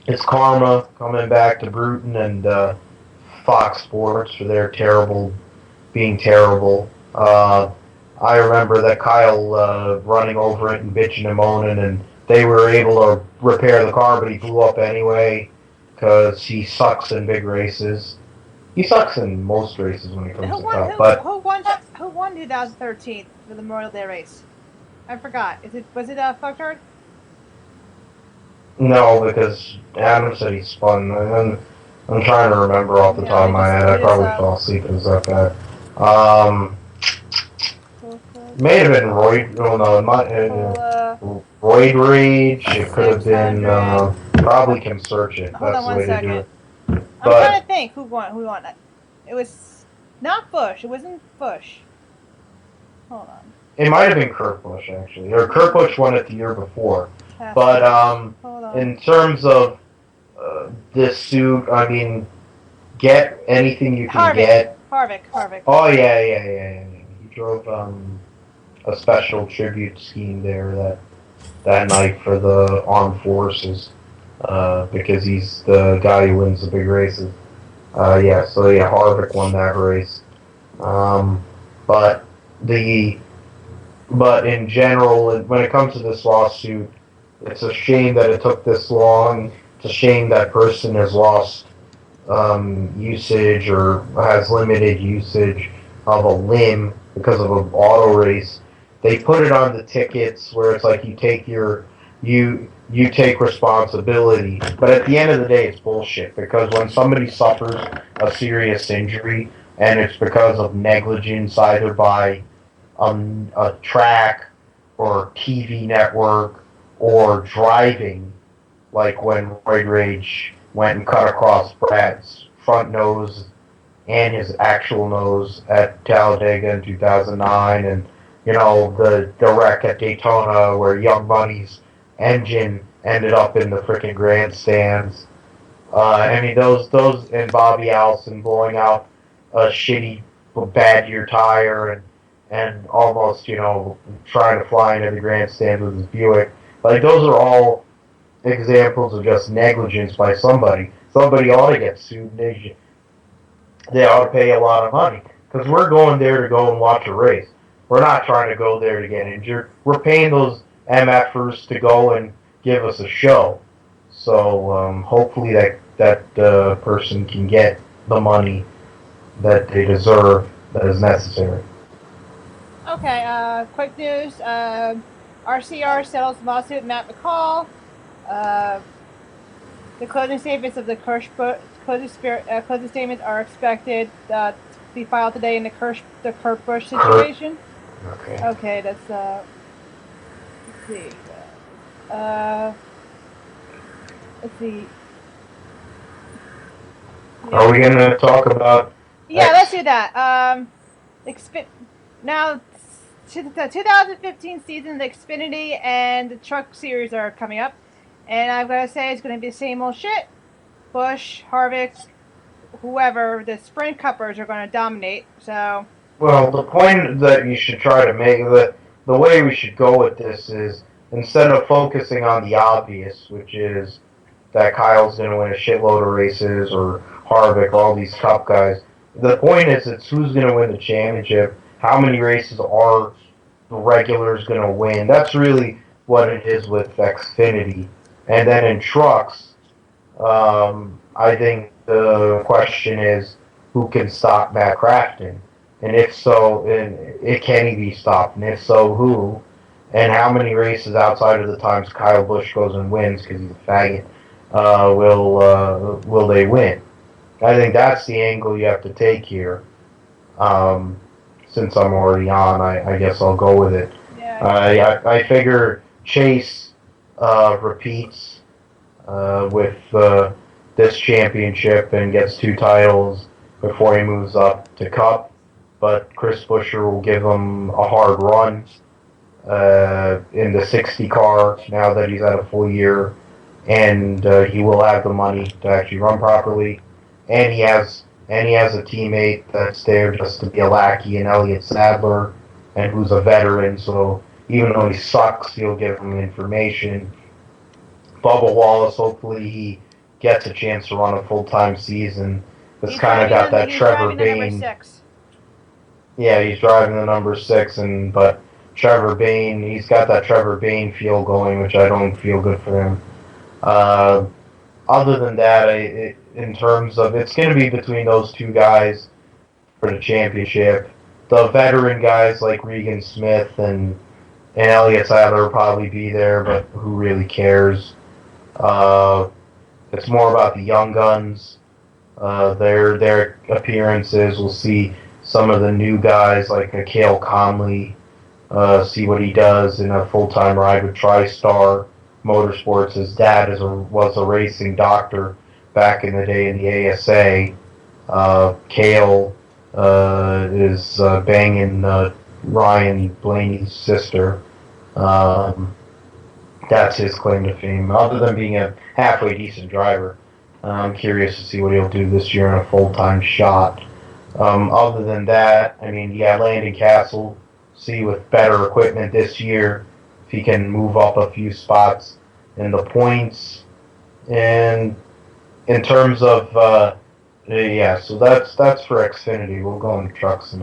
It's karma coming back to Bruton and Fox Sports for their being terrible. I remember that Kyle running over it and bitching and moaning, and they were able to repair the car, but he blew up anyway because he sucks in big races. He sucks in most races when it comes to cup. But who won 2013? for the Memorial Day race? I forgot. Was it Fucktard? No, because Adam said he spun. And I'm trying to remember off the top of my head. I probably fell asleep. It was that bad. May have been Roid. Oh no, it might. Roid Rage. It could have been. Probably can search it. Hold That's on the one way second. to do it. I'm But trying to think who won. It was not Bush. It wasn't Bush. Hold on. it might have been Kurt Busch actually, or Kurt Busch won it the year before. But Hold on. in terms of this suit, I mean, get anything you can get. Harvick. Oh yeah. He drove a special tribute scheme there that night for the armed forces because he's the guy who wins the big races. Harvick won that race. But in general, when it comes to this lawsuit, it's a shame that it took this long. It's a shame that person has lost usage or has limited usage of a limb because of an auto race. They put it on the tickets where it's like you take responsibility, but at the end of the day, it's bullshit because when somebody suffers a serious injury and it's because of negligence either by a track or TV network or driving, like when Roid Rage went and cut across Brad's front nose and his actual nose at Talladega in 2009, and the wreck at Daytona where Young Money's engine ended up in the freaking grandstands. Those and Bobby Allison blowing out a shitty bad year tire and almost trying to fly into the grandstand with his Buick. Like those are all examples of just negligence by somebody. Somebody ought to get sued. They ought to pay a lot of money because we're going there to go and watch a race. We're not trying to go there to get injured. We're paying those MFers to go and give us a show. So hopefully that person can get the money that they deserve that is necessary. Okay, quick news. RCR settles lawsuit with Matt McCall. The closing statements of the closing statements are expected to be filed today in the Kurt Busch situation. Okay, that's let's see. Let's see. Yeah. Are we gonna talk about? Yeah, let's do that. Now, the 2015 season, the Xfinity and the Truck Series are coming up, and I've got to say it's going to be the same old shit. Busch, Harvick, whoever, the Sprint Cuppers are going to dominate. So. Well, the point that you should try to make, the way we should go with this is, instead of focusing on the obvious, which is that Kyle's going to win a shitload of races, or Harvick, all these Cup guys, the point is it's who's going to win the championship, how many races are the regulars going to win. That's really what it is with Xfinity. And then in trucks, I think the question is who can stop Matt Crafton? And if so, can he be stopped? And if so, who? And how many races outside of the times Kyle Busch goes and wins because he's a faggot will they win? I think that's the angle you have to take here. Since I'm already on, I guess I'll go with it. Yeah. I figure Chase repeats with this championship and gets 2 titles before he moves up to Cup. But Chris Buescher will give him a hard run in the 60 car now that he's had a full year, and he will have the money to actually run properly, and he has a teammate that's there just to be a lackey in Elliott Sadler, and who's a veteran. So even though he sucks, he'll give him information. Bubba Wallace, hopefully he gets a chance to run a full-time season. It's kind of got that Trevor Bayne. Yeah, he's driving the number 6, but Trevor Bayne, he's got that Trevor Bayne feel going, which I don't feel good for him. Other than that, in terms of, it's going to be between those 2 guys for the championship. the veteran guys like Regan Smith and Elliott Sadler will probably be there, but who really cares? It's more about the young guns, their appearances. We'll see some of the new guys like Cale Conley, see what he does in a full-time ride with TriStar Motorsports. His dad was a racing doctor back in the day in the ASA. Cale is banging Ryan Blaney's sister. That's his claim to fame. Other than being a halfway decent driver, I'm curious to see what he'll do this year in a full-time shot. Other than that, I mean, yeah, Landon Castle, see with better equipment this year if he can move up a few spots in the points. And in terms of, yeah, so that's for Xfinity. We'll go into trucks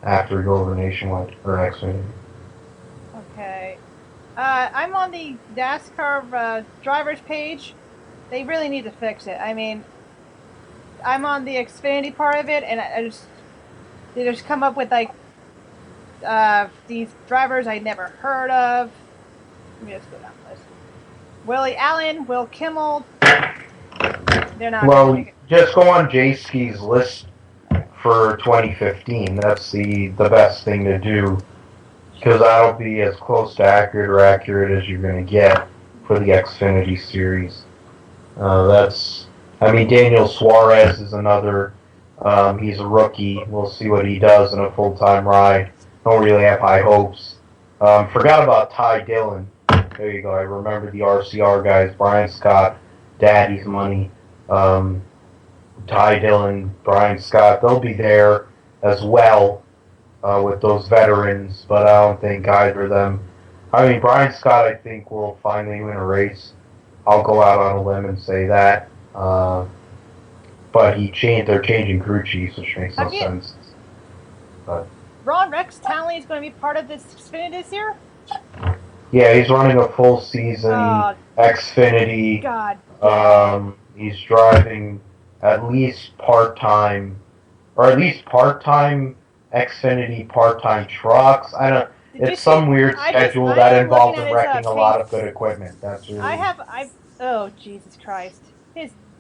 after we go over Nationwide or Xfinity. Okay. I'm on the NASCAR drivers page. They really need to fix it. I mean, I'm on the Xfinity part of it, and they just come up with like these drivers I never heard of. Let me just go down the list. Willie Allen, Will Kimmel. They're not. Well, just go on J-Ski's list for 2015. That's the best thing to do, because that'll be as close to accurate as you're going to get for the Xfinity series. Daniel Suarez is another. He's a rookie. We'll see what he does in a full-time ride. Don't really have high hopes. Forgot about Ty Dillon. There you go. I remember the RCR guys. Brian Scott, Daddy's Money. Ty Dillon, Brian Scott. They'll be there as well with those veterans, but I don't think either of them. I mean, Brian Scott, I think, will finally win a race. I'll go out on a limb and say that. But they're changing crew chiefs, which makes no sense. But Ron Rex Townley is going to be part of this Xfinity this year? yeah, he's running a full season Xfinity. God. He's driving at least part-time Xfinity part-time trucks. I don't. It's some weird schedule that involves him wrecking a lot of good equipment. That's really. Oh, Jesus Christ!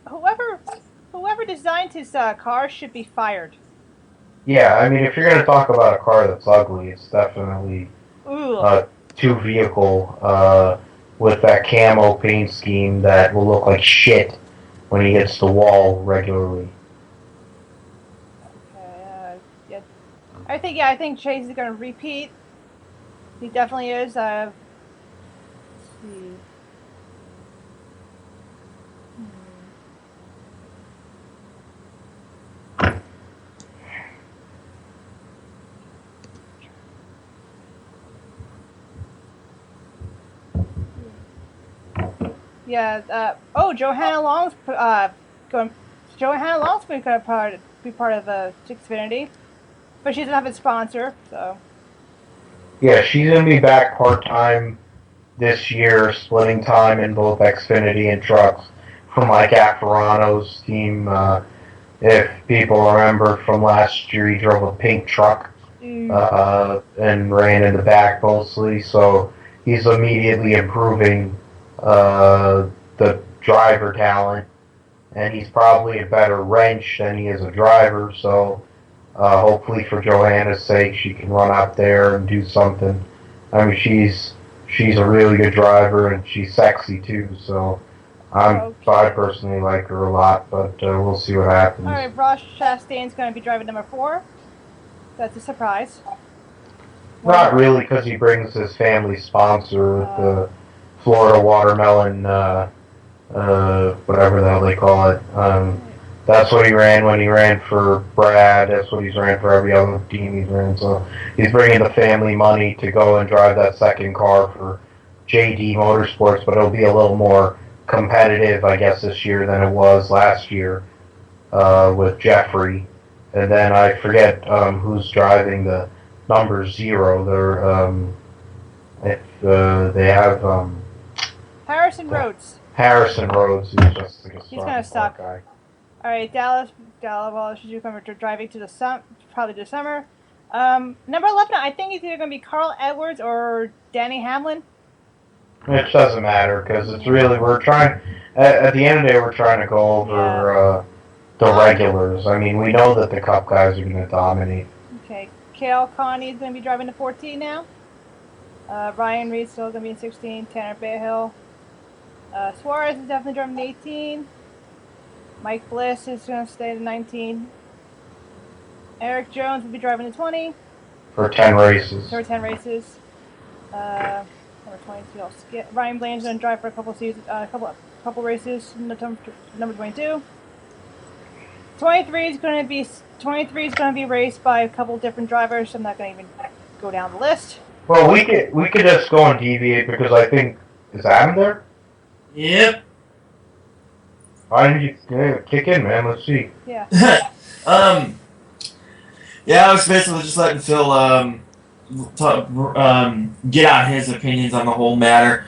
Whoever designed his car should be fired. Yeah, I mean, if you're going to talk about a car that's ugly, it's definitely two vehicle with that camo paint scheme that will look like shit when he hits the wall regularly. Okay. Yeah. I think Chase is going to repeat. He definitely is. Let's see. Yeah. Johanna Long's going. Johanna Long's going to be part of the Xfinity, but she doesn't have a sponsor, so. Yeah, she's going to be back part-time this year, splitting time in both Xfinity and trucks from like Afferano's team. If people remember from last year, he drove a pink truck and ran in the back mostly, so he's immediately improving the driver talent, and he's probably a better wrench than he is a driver, so hopefully for Johanna's sake she can run out there and do something. I mean, she's a really good driver, and she's sexy too, so I personally like her a lot, but we'll see what happens. Alright, Ross Chastain's going to be driving number 4. That's a surprise. Not really, because he brings his family sponsor with the Florida Watermelon, whatever the hell they call it. That's what he ran when he ran for Brad. That's what he's ran for every other team he's ran. So he's bringing the family money to go and drive that second car for JD Motorsports, but it'll be a little more competitive, I guess, this year than it was last year with Jeffrey. And then I forget who's driving the number 0. They have Harrison Rhodes. Harrison Rhodes, who's just like a He's gonna suck. guy. All right, Dallas. Well, should you come to driving to the probably this summer. Number 11, I think it's either going to be Carl Edwards or Danny Hamlin. It doesn't matter because it's really we're trying. At the end of the day, we're trying to go over the regulars. I mean, we know that the Cup guys are going to dominate. Okay, Cale Connie is going to be driving the 14 now. Ryan Reed's still going to be in 16. Tanner Bayhill. Suarez is definitely driving the 18. Mike Bliss is going to stay the 19. Eric Jones will be driving the 20. For 10 races. For 10 races. Number 22, I'll skip. Ryan Blaney's going to drive for a couple seasons, couple races. Number 22. 23 is going to be raced by a couple different drivers. I'm not going to even go down the list. Well, we could just go and deviate because I think is Adam there? Yep. Why didn't you kick in, man? Let's see. Yeah. Yeah, I was basically just letting Phil get out his opinions on the whole matter.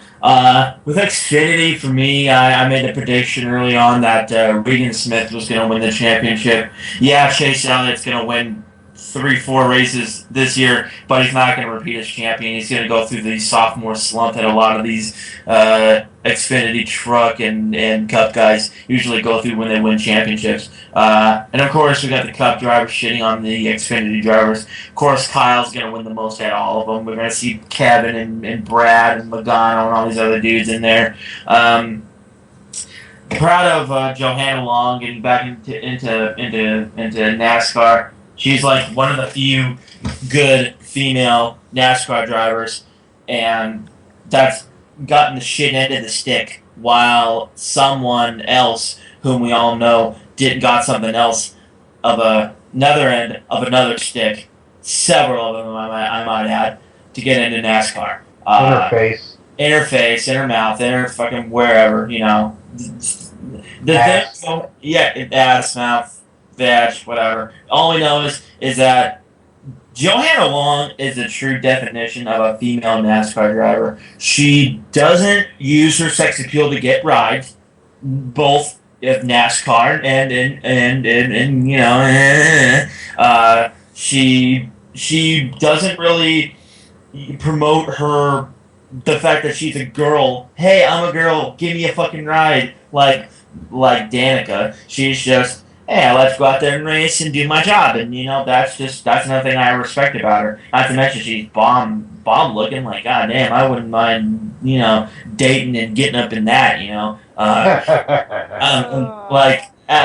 With Xfinity, for me, I made a prediction early on that Regan Smith was going to win the championship. Yeah, Chase Elliott's going to win 3-4 races this year, but he's not going to repeat as champion. He's going to go through the sophomore slump that a lot of these Xfinity truck and Cup guys usually go through when they win championships. And of course, we got the Cup drivers shitting on the Xfinity drivers. Of course, Kyle's going to win the most out of all of them. We're going to see Kevin and Brad and Logano and all these other dudes in there. Proud of Johanna Long getting back into NASCAR. She's like one of the few good female NASCAR drivers, and that's gotten the shit end of the stick, while someone else, whom we all know, got something else of another end of another stick, several of them I might add, to get into NASCAR. In her face, in her mouth, in her fucking wherever, you know. Ass. Ass, mouth, vag, whatever. All we know is that Johanna Long is a true definition of a female NASCAR driver. She doesn't use her sex appeal to get rides, both of NASCAR and you know, she doesn't really promote the fact that she's a girl. Hey, I'm a girl. Give me a fucking ride. Like Danica. She's just, hey, let's go out there and race and do my job. And, you know, that's another thing I respect about her. Not to mention she's bomb looking. Like, god damn, I wouldn't mind, you know, dating and getting up in that, you know.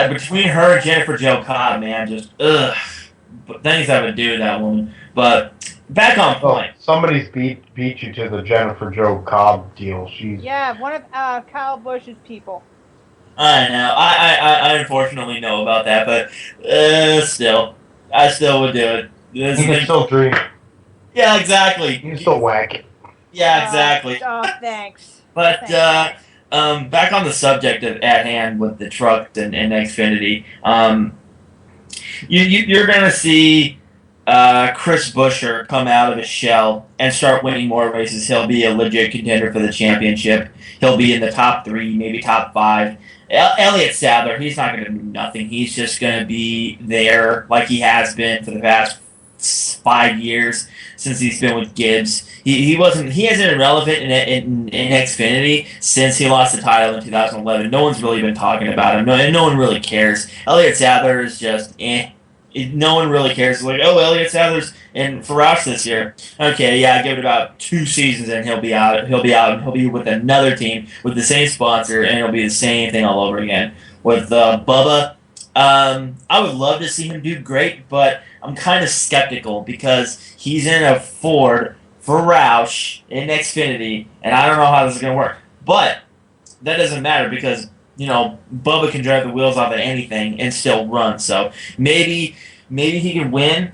Between her and Jennifer Jo Cobb, man, just, things I would do to that woman. But back on point. Somebody's beat you to the Jennifer Jo Cobb deal. Yeah, one of Kyle Busch's people. I know. I unfortunately know about that, but still, I still would do it. You can still dream. Yeah, exactly. You can still whack it. Yeah, exactly. Thanks. But back on the subject of at hand with the truck and Xfinity, you're gonna see Chris Buescher come out of his shell and start winning more races. He'll be a legit contender for the championship. He'll be in the top 3, maybe top 5. Elliott Sadler, he's not going to do nothing. He's just going to be there like he has been for the past 5 years since he's been with Gibbs. He hasn't been relevant in Xfinity since he lost the title in 2011. No one's really been talking about him, and no one really cares. Elliott Sadler is just no one really cares. It's like, oh, Elliott Sadler's in for Roush this year. Okay, yeah, give it about 2 seasons and he'll be out. He'll be with another team with the same sponsor, and it'll be the same thing all over again. With Bubba, I would love to see him do great, but I'm kind of skeptical because he's in a Ford for Roush in Xfinity, and I don't know how this is going to work. But that doesn't matter because, you know, Bubba can drive the wheels off of anything and still run. So maybe he can win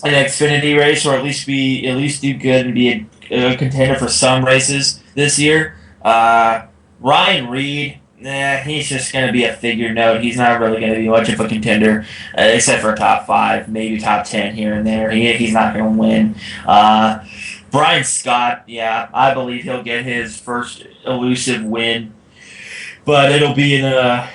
an Xfinity race, or at least do good and be a contender for some races this year. Ryan Reed, he's just going to be a figure note. He's not really going to be much of a contender, except for top 5, maybe top 10 here and there. He's not going to win. Brian Scott, yeah, I believe he'll get his first elusive win. But it'll be in a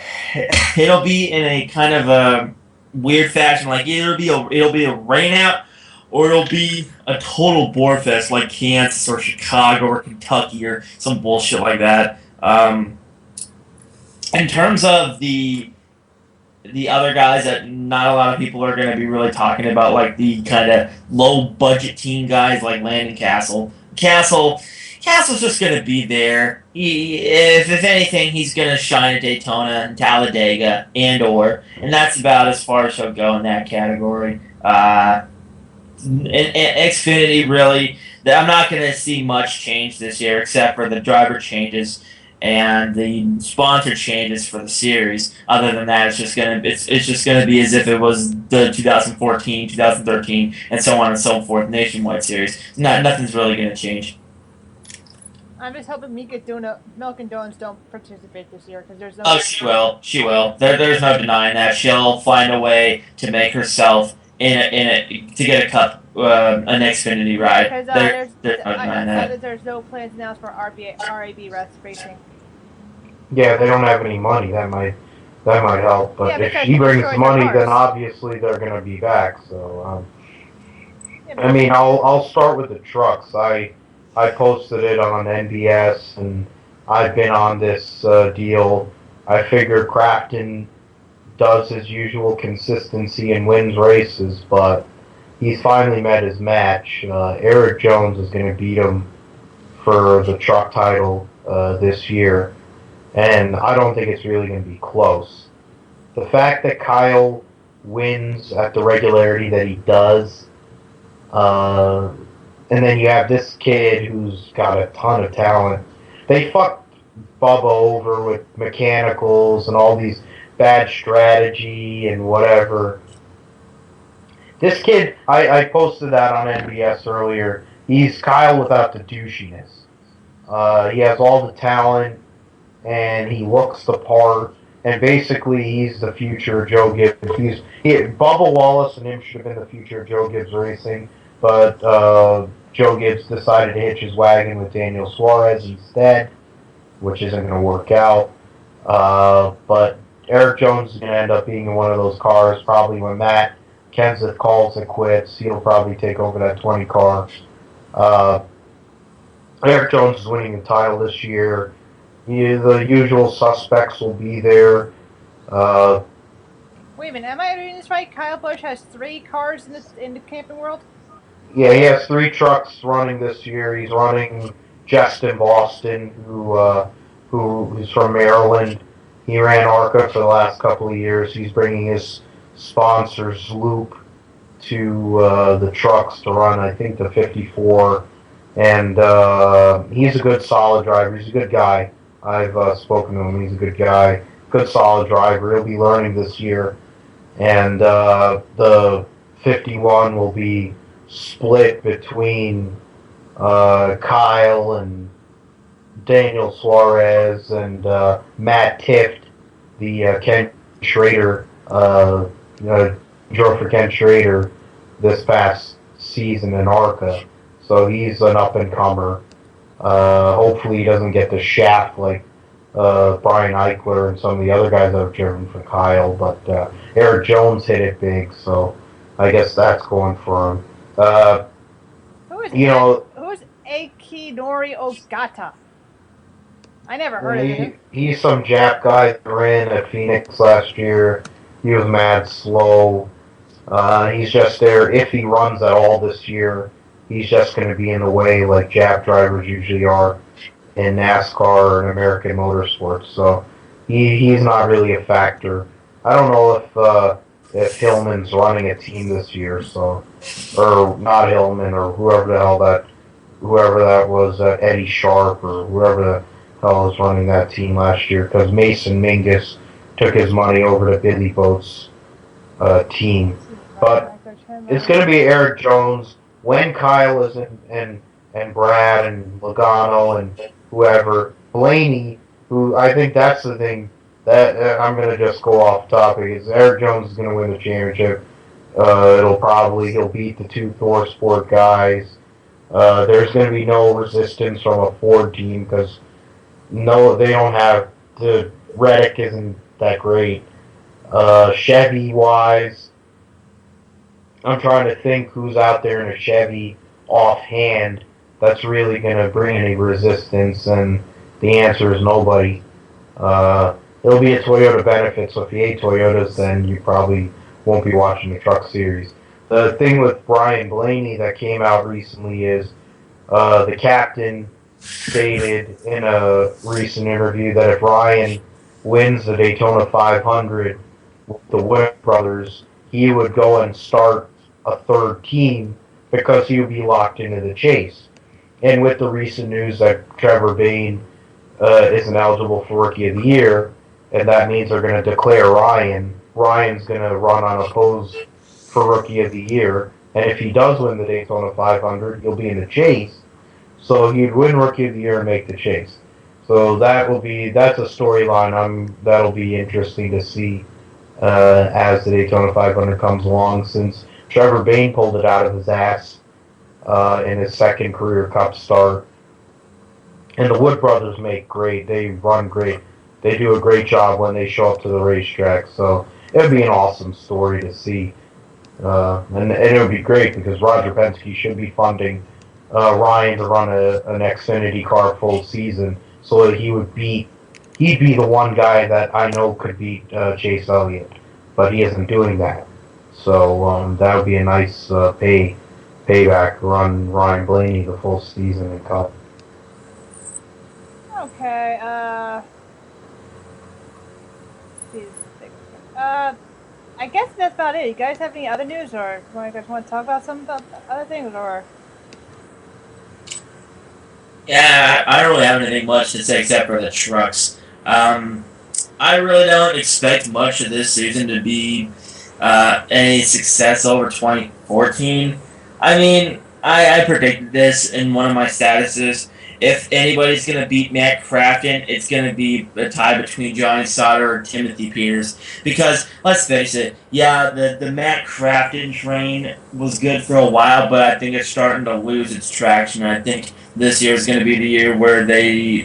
kind of a weird fashion. Like it'll be a rain out, or it'll be a total bore fest like Kansas or Chicago or Kentucky or some bullshit like that. In terms of the other guys that not a lot of people are going to be really talking about, like the kind of low budget team guys like Landon Castle. Castle's just going to be there. If anything, he's going to shine at Daytona and Talladega and that's about as far as he'll go in that category. In Xfinity, really, I'm not going to see much change this year except for the driver changes and the sponsor changes for the series. Other than that, it's just gonna be as if it was the 2014, 2013, and so on and so forth nationwide series. Nothing's really gonna change. I'm just hoping Milk and Donuts don't participate this year because there's no. Oh, she will. She will. There's no denying that. She'll find a way to make herself to get a cup, an Xfinity ride. Because there's no denying that. There's no plans announced for RAB racing. Yeah, they don't have any money. That might help. But if she brings money, then obviously they're going to be back. So, I mean, I'll start with the trucks. I posted it on NBS, and I've been on this deal. I figure Crafton does his usual consistency and wins races, but he's finally met his match. Eric Jones is going to beat him for the truck title this year, and I don't think it's really going to be close. The fact that Kyle wins at the regularity that he does, and then you have this kid who's got a ton of talent. They fucked Bubba over with mechanicals and all these bad strategy and whatever. This kid, I posted that on NBS earlier. He's Kyle without the douchiness. He has all the talent, and he looks the part. And basically, he's the future of Joe Gibbs. Bubba Wallace and him should have been the future of Joe Gibbs Racing, but Joe Gibbs decided to hitch his wagon with Daniel Suarez instead, which isn't going to work out. But Eric Jones is going to end up being in one of those cars probably when Matt Kenseth calls it quits. He'll probably take over that 20 car. Eric Jones is winning the title this year. The usual suspects will be there. Wait a minute, am I reading this right? Kyle Busch has 3 cars in the Camping World? Yeah, he has 3 trucks running this year. He's running Justin Boston, who is from Maryland. He ran ARCA for the last couple of years. He's bringing his sponsors Loop to the trucks to run, I think, the 54. And he's a good, solid driver. He's a good guy. I've spoken to him. He's a good guy. Good, solid driver. He'll be learning this year. And the 51 will be split between Kyle and Daniel Suarez and Matt Tift, the Ken Schrader, drove for Ken Schrader this past season in ARCA. So he's an up-and-comer. Hopefully he doesn't get the shaft like Brian Eichler and some of the other guys that have driven for Kyle. But Eric Jones hit it big, so I guess that's going for him. Who's Akinori Ogata? I never heard of him. He's some Jap guy that ran at Phoenix last year. He was mad slow. He's just there. If he runs at all this year, he's just going to be in the way like Jap drivers usually are in NASCAR and American motorsports. So he's not really a factor. I don't know if Hillman's running a team this year, so or not Hillman or whoever that was, Eddie Sharp or whoever the hell was running that team last year, because Mason Mingus took his money over to Billy Boat's team. But it's going to be Eric Jones when Kyle is and Brad and Logano and whoever. Blaney, who I think that's the thing that I'm going to just go off topic, is Eric Jones is going to win the championship. He'll beat the 2 Thor Sport guys. There's going to be no resistance from a Ford team because they don't have the Reddick isn't that great. Chevy wise, I'm trying to think who's out there in a Chevy offhand that's really going to bring any resistance, and the answer is nobody. It'll be a Toyota benefit, so if you hate Toyotas, then you probably won't be watching the Truck Series. The thing with Brian Blaney that came out recently is the captain stated in a recent interview that if Ryan wins the Daytona 500 with the Wood brothers, he would go and start a third team because he would be locked into the chase. And with the recent news that Trevor Bayne isn't eligible for Rookie of the Year, and that means they're going to declare Ryan. Ryan's going to run unopposed for Rookie of the Year, and if he does win the Daytona 500, he'll be in the chase. So he'd win Rookie of the Year and make the chase. So that's a storyline that'll be interesting to see as the Daytona 500 comes along, since Trevor Bayne pulled it out of his ass in his second career Cup start. And the Wood brothers they run great. They do a great job when they show up to the racetrack. So it would be an awesome story to see. And it would be great because Roger Penske should be funding Ryan to run an Xfinity car full season, so that he'd be the one guy that I know could beat Chase Elliott, but he isn't doing that. So that would be a nice payback, run Ryan Blaney the full season in Cup. Okay, I guess that's about it. You guys have any other news, or you guys want to talk about some other things, or? Yeah, I don't really have anything much to say except for the trucks. I really don't expect much of this season to be any success over 2014. I mean, I predicted this in one of my statuses. If anybody's going to beat Matt Crafton, it's going to be a tie between Johnny Sauter or Timothy Peters. Because, let's face it, yeah, the Matt Crafton train was good for a while, but I think it's starting to lose its traction. I think this year is going to be the year where he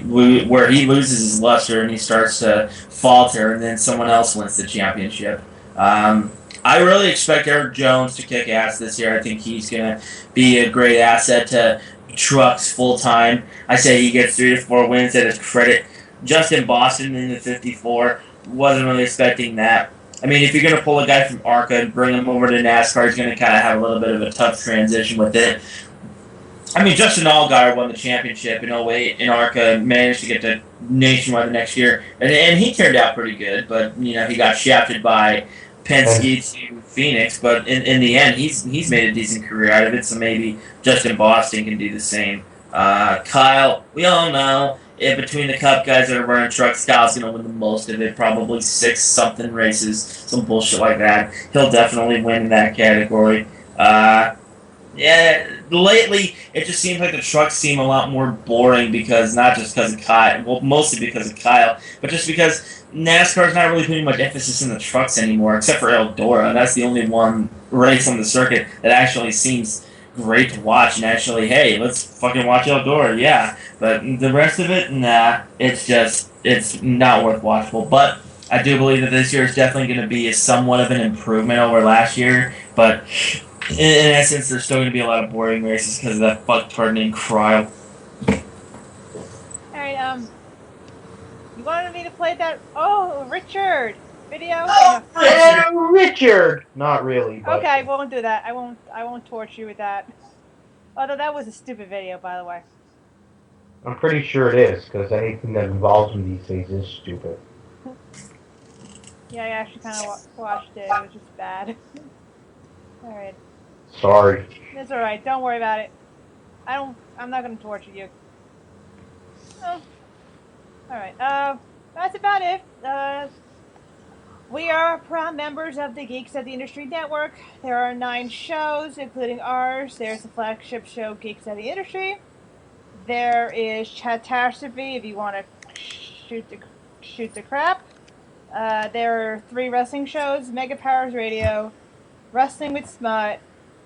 loses his luster and he starts to falter, and then someone else wins the championship. I really expect Eric Jones to kick ass this year. I think he's going to be a great asset to trucks full time. I say he gets 3 to 4 wins at his credit. Justin Boston in the 54, wasn't really expecting that. I mean, if you're going to pull a guy from ARCA and bring him over to NASCAR, he's going to kind of have a little bit of a tough transition with it. I mean, Justin Allgaier won the championship in 08 in ARCA, managed to get to Nationwide the next year, and he turned out pretty good, but he got shafted by Penske to Phoenix, but in the end, he's made a decent career out of it, so maybe Justin Boston can do the same. Kyle, we all know, between the Cup guys that are running trucks, Kyle's going to win the most of it, probably 6-something races, some bullshit like that. He'll definitely win in that category. Yeah, lately, it just seems like the trucks seem a lot more boring not just because of Kyle, well, mostly because of Kyle, but just because NASCAR's not really putting much emphasis in the trucks anymore, except for Eldora. That's the only one race on the circuit that actually seems great to watch, and actually, hey, let's fucking watch Eldora, yeah. But the rest of it, nah, it's not worth watchable. But I do believe that this year is definitely going to be somewhat of an improvement over last year, but in essence, there's still going to be a lot of boring races because of that fucktard named Cryle. Alright, you wanted me to play that, Richard video? Richard! Not really, but... Okay, I won't do that. I won't torture you with that. Although that was a stupid video, by the way. I'm pretty sure it is, because anything that involves him these days is stupid. Yeah, I actually kind of watched it. It was just bad. Alright. Sorry. It's alright. Don't worry about it. I'm not going to torture you. Oh. Alright. That's about it. We are proud members of the Geeks of the Industry Network. There are 9 shows, including ours. There's the flagship show, Geeks of the Industry. There is Chatastrophe, if you want to shoot the crap. There are 3 wrestling shows, Mega Powers Radio, Wrestling with Smut,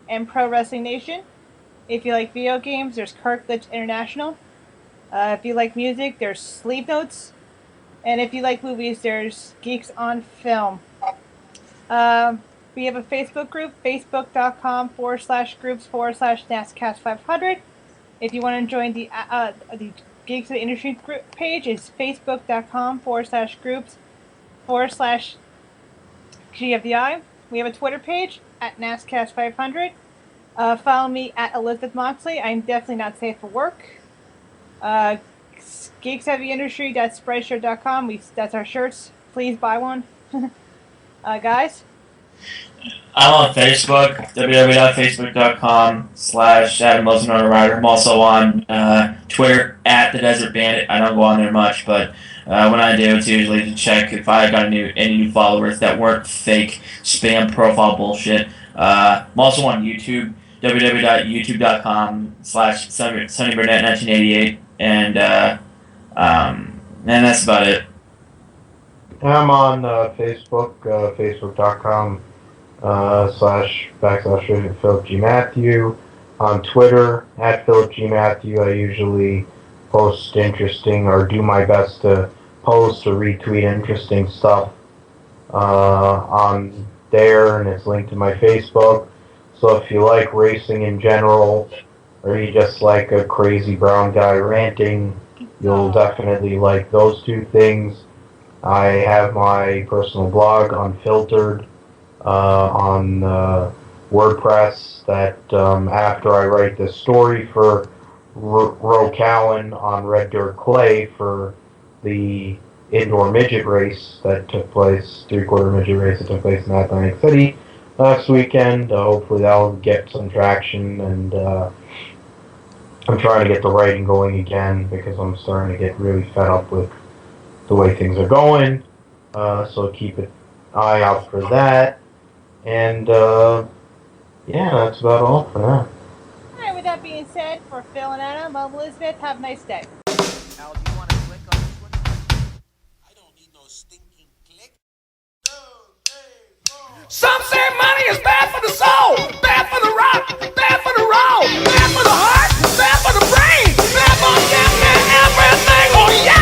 and Pro Wrestling Nation. If you like video games, there's Kirkledge International. If you like music, there's Sleep Notes. And if you like movies, there's Geeks on Film. We have a Facebook group, facebook.com/groups/NASCAST500. If you want to join the Geeks of the Industry group page, is facebook.com/groups/GFDI. We have a Twitter page at NASCAST500. Follow me at Elizabeth Moxley. I'm definitely not safe for work. Geeksheavyindustry.spreadshirt.com. That's our shirts. Please buy one. Guys? I'm on Facebook, www.facebook.com/AdamWilsonRider. I'm also on Twitter at The Desert Bandit. I don't go on there much, but when I do, it's usually to check if I got any new followers that weren't fake spam profile bullshit. I'm also on YouTube, www.youtube.com/SunnyBurnett1988, and that's about it. I'm on Facebook, facebook.com/Philip G. Mathew. On Twitter, at Philip G. Mathew. I usually post interesting, or do my best to post or retweet interesting stuff on there, and it's linked to my Facebook. So if you like racing in general, or you just like a crazy brown guy ranting, you'll definitely like those two things. I have my personal blog, Unfiltered, on WordPress, that after I write this story for Ro Cowan on Red Dirt Clay for the indoor midget race that took place, three-quarter midget race that took place in Atlantic City last weekend, hopefully that'll get some traction, and I'm trying to get the writing going again because I'm starting to get really fed up with the way things are going, so keep an eye out for that, and yeah, that's about all for now. Alright, with that being said, for Phil and Adam, I'm Elizabeth. Have a nice day. Al, do you want to click on this one? I don't need no stinking click. 2, 3, 4. Some say money is bad for the soul, bad for the rock, bad for the roll, bad for the heart, bad for the brain, bad for damn near everything. Oh yeah!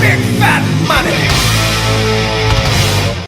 big fat money.